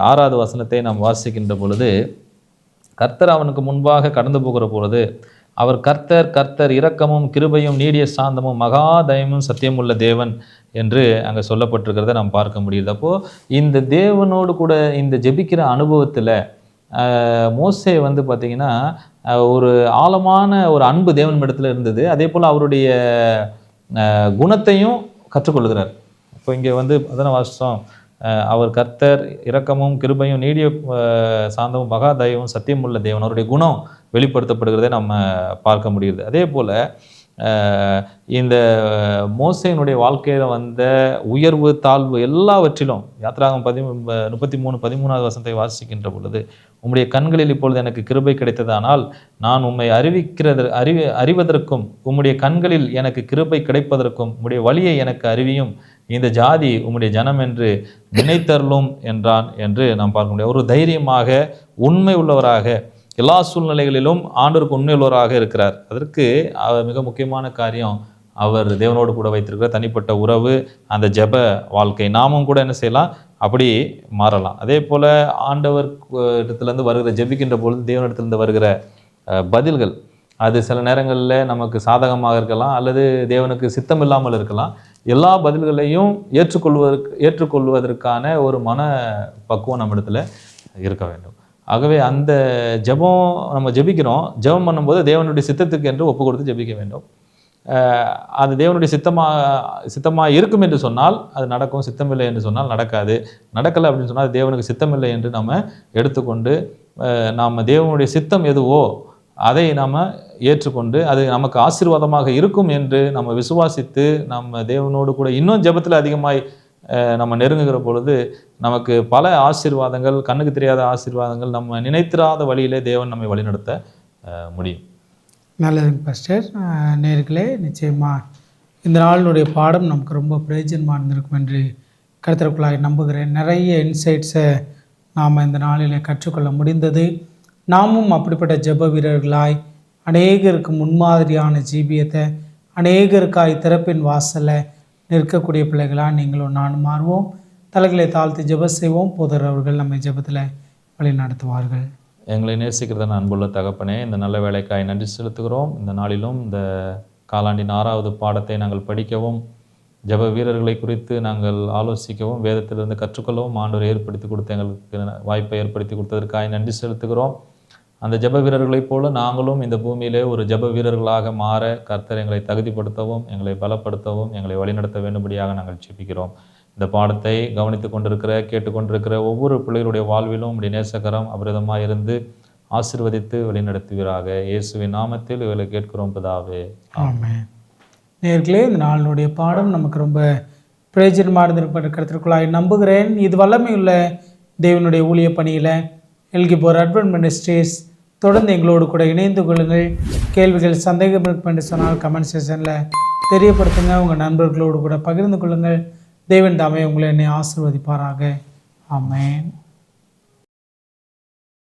6வது வசனத்தை நாம் வாசிக்கின்ற பொழுது, கர்த்தர் அவனுக்கு முன்பாக கடந்து போகிற பொழுது அவர் கர்த்தர் கர்த்தர் இரக்கமும் கிருபையும் நீடிய சாந்தமும் மகா தயமும் சத்தியமுள்ள தேவன் என்று அங்கே சொல்லப்பட்டிருக்கிறத நாம் பார்க்க முடியுது. அப்போது இந்த தேவனோடு கூட இந்த ஜெபிக்கிற அனுபவத்தில் மோசே வந்து பார்த்திங்கன்னா ஒரு ஆழமான ஒரு அன்பு தேவன் இடத்துல இருந்தது. அதே போல் அவருடைய குணத்தையும் கற்றுக்கொள்கிறார். இப்போ இங்கே வந்து அதன வாசம் அவர் கர்த்தர் இரக்கமும் கிருபையும் நீடிய சாந்தமும் மகா தயவும் சத்தியமுள்ள தேவன், அவருடைய குணம் வெளிப்படுத்தப்படுகிறதை நம்ம பார்க்க முடியுது. அதே போல் இந்த மோசேயினுடைய வாழ்க்கையில் வந்த உயர்வு தாழ்வு எல்லாவற்றிலும் யாத்திராகமம் 33:13 வசனத்தை வாசிக்கின்ற பொழுது, உம்முடைய கண்களில் இப்பொழுது எனக்கு கிருபை கிடைத்ததானால் நான் உம்மை அறிவதற்கும் உம்முடைய கண்களில் எனக்கு கிருபை கிடைப்பதற்கும் உம்முடைய வழியை எனக்கு அறிவியும், இந்த ஜாதி உம்முடைய ஜனம் என்று நினைத்தருளும் என்றான் என்று நாம் பார்க்க முடியும். ஒரு தைரியமாக உண்மை உள்ளவராக எல்லா சூழ்நிலைகளிலும் ஆண்டவருக்கு உண்மை உள்ளவராக இருக்கிறார். அதற்கு மிக முக்கியமான காரியம் அவர் தேவனோடு கூட வைத்திருக்கிற தனிப்பட்ட உறவு, அந்த ஜெப வாழ்க்கை. நாமும் கூட என்ன செய்யலாம், அப்படி மாறலாம். அதே போல் ஆண்டவர் இடத்துலேருந்து வருகிற ஜெபிக்கின்ற பொழுது தேவனிடத்திலிருந்து வருகிற பதில்கள் அது சில நேரங்களில் நமக்கு சாதகமாக இருக்கலாம், அல்லது தேவனுக்கு சித்தம் இல்லாமல் இருக்கலாம். எல்லா பதில்களையும் ஏற்றுக்கொள்வதற்கான ஒரு மன பக்குவம் நம்ம இடத்துல இருக்க வேண்டும். ஆகவே அந்த ஜெபம் நம்ம ஜெபிக்கிறோம், ஜெபம் பண்ணும்போது தேவனுடைய சித்தத்துக்கு என்று ஒப்பு கொடுத்து ஜெபிக்க வேண்டும். அது தேவனுடைய சித்தமாக இருக்கும் என்று சொன்னால் அது நடக்கும், சித்தமில்லை என்று சொன்னால் நடக்காது. நடக்கலை அப்படின்னு சொன்னால் அது தேவனுக்கு சித்தமில்லை என்று நம்ம எடுத்துக்கொண்டு நாம் தேவனுடைய சித்தம் எதுவோ அதை நாம் ஏற்றுக்கொண்டு அது நமக்கு ஆசீர்வாதமாக இருக்கும் என்று நம்ம விசுவாசித்து நம்ம தேவனோடு கூட இன்னும் ஜெபத்தில் அதிகமாய் நம்ம நெருங்குகிற பொழுது நமக்கு பல ஆசீர்வாதங்கள், கண்ணுக்கு தெரியாத ஆசீர்வாதங்கள், நம்ம நினைத்திராத வழியிலே தேவன் நம்மை வழிநடத்த முடியும். நல்லதுங்க பாஸ்டர். நேர்களே, நிச்சயமாக இந்த நாளினுடைய பாடம் நமக்கு ரொம்ப பிரயோஜனமாக இருந்திருக்கும் என்று கருத்திற்குள்ளாக நம்புகிறேன். நிறைய இன்சைட்ஸை நாம் இந்த நாளில் கற்றுக்கொள்ள முடிந்தது. நாமும் அப்படிப்பட்ட ஜெப வீரர்களாய் அநேகருக்கு முன்மாதிரியான ஜீவியத்தை, அநேகருக்காய் திறப்பின் வாசலை நிற்கக்கூடிய பிள்ளைகளாக நீங்களும் நானும் மாறுவோம். தலைகளை தாழ்த்தி ஜெப செய்வோம். போதரவர்கள் நம்மை ஜெபத்தில் வழி நடத்துவார்கள். எங்களை நேசிக்கிறத அன்புள்ள தகப்பனே, இந்த நல்ல வேலைக்காய் நன்றி செலுத்துகிறோம். இந்த நாளிலும் இந்த காலாண்டின் 6வது பாடத்தை நாங்கள் படிக்கவும், ஜெப வீரர்களை குறித்து நாங்கள் ஆலோசிக்கவும், வேதத்திலிருந்து கற்றுக்கொள்ளவும் ஆண்டவர் ஏற்படுத்தி கொடுத்த எங்களுக்கு வாய்ப்பை ஏற்படுத்தி கொடுத்ததற்காக நன்றி செலுத்துகிறோம். அந்த ஜெப வீரர்களைப் போல நாங்களும் இந்த பூமியிலே ஒரு ஜெப வீரர்களாக மாற கர்த்தர் எங்களை தகுதிப்படுத்தவும், எங்களை பலப்படுத்தவும், எங்களை வழிநடத்த வேண்டும்படியாக நாங்கள் ஜெபிக்கிறோம். இந்த பாடத்தை கவனித்து கொண்டிருக்கிற, கேட்டுக்கொண்டிருக்கிற ஒவ்வொரு பிள்ளைகளுடைய வாழ்விலும் உடைய நேசகரம் அபிரதமாக இருந்து ஆசீர்வதித்து வழிநடத்துவீராக. இயேசுவின் நாமத்தில் இவர்களை கேட்கிறோம் பிதாவே, ஆமென். நேர்களே, இந்த நாளினுடைய பாடம் நமக்கு ரொம்ப பிரயோஜனமாக இருந்திருப்ப கருத்திற்குள்ளாய் நம்புகிறேன். இது வல்லமையுள்ள தேவனுடைய ஊழிய பணியில் எல்கிபோர் அட்வென்ட் மினிஸ்ட்ரீஸ் தொடர்ந்து எங்களோடு கூட இணைந்து கொள்ளுங்கள். கேள்விகள், சந்தேகம் என்று சொன்னால் கமெண்ட் செக்ஷனில் தெரியப்படுத்துங்க. உங்கள் நண்பர்களோடு கூட பகிர்ந்து கொள்ளுங்கள். தேவன் தாமே உங்களை என்னை ஆசீர்வதிப்பாராக. ஆமென்.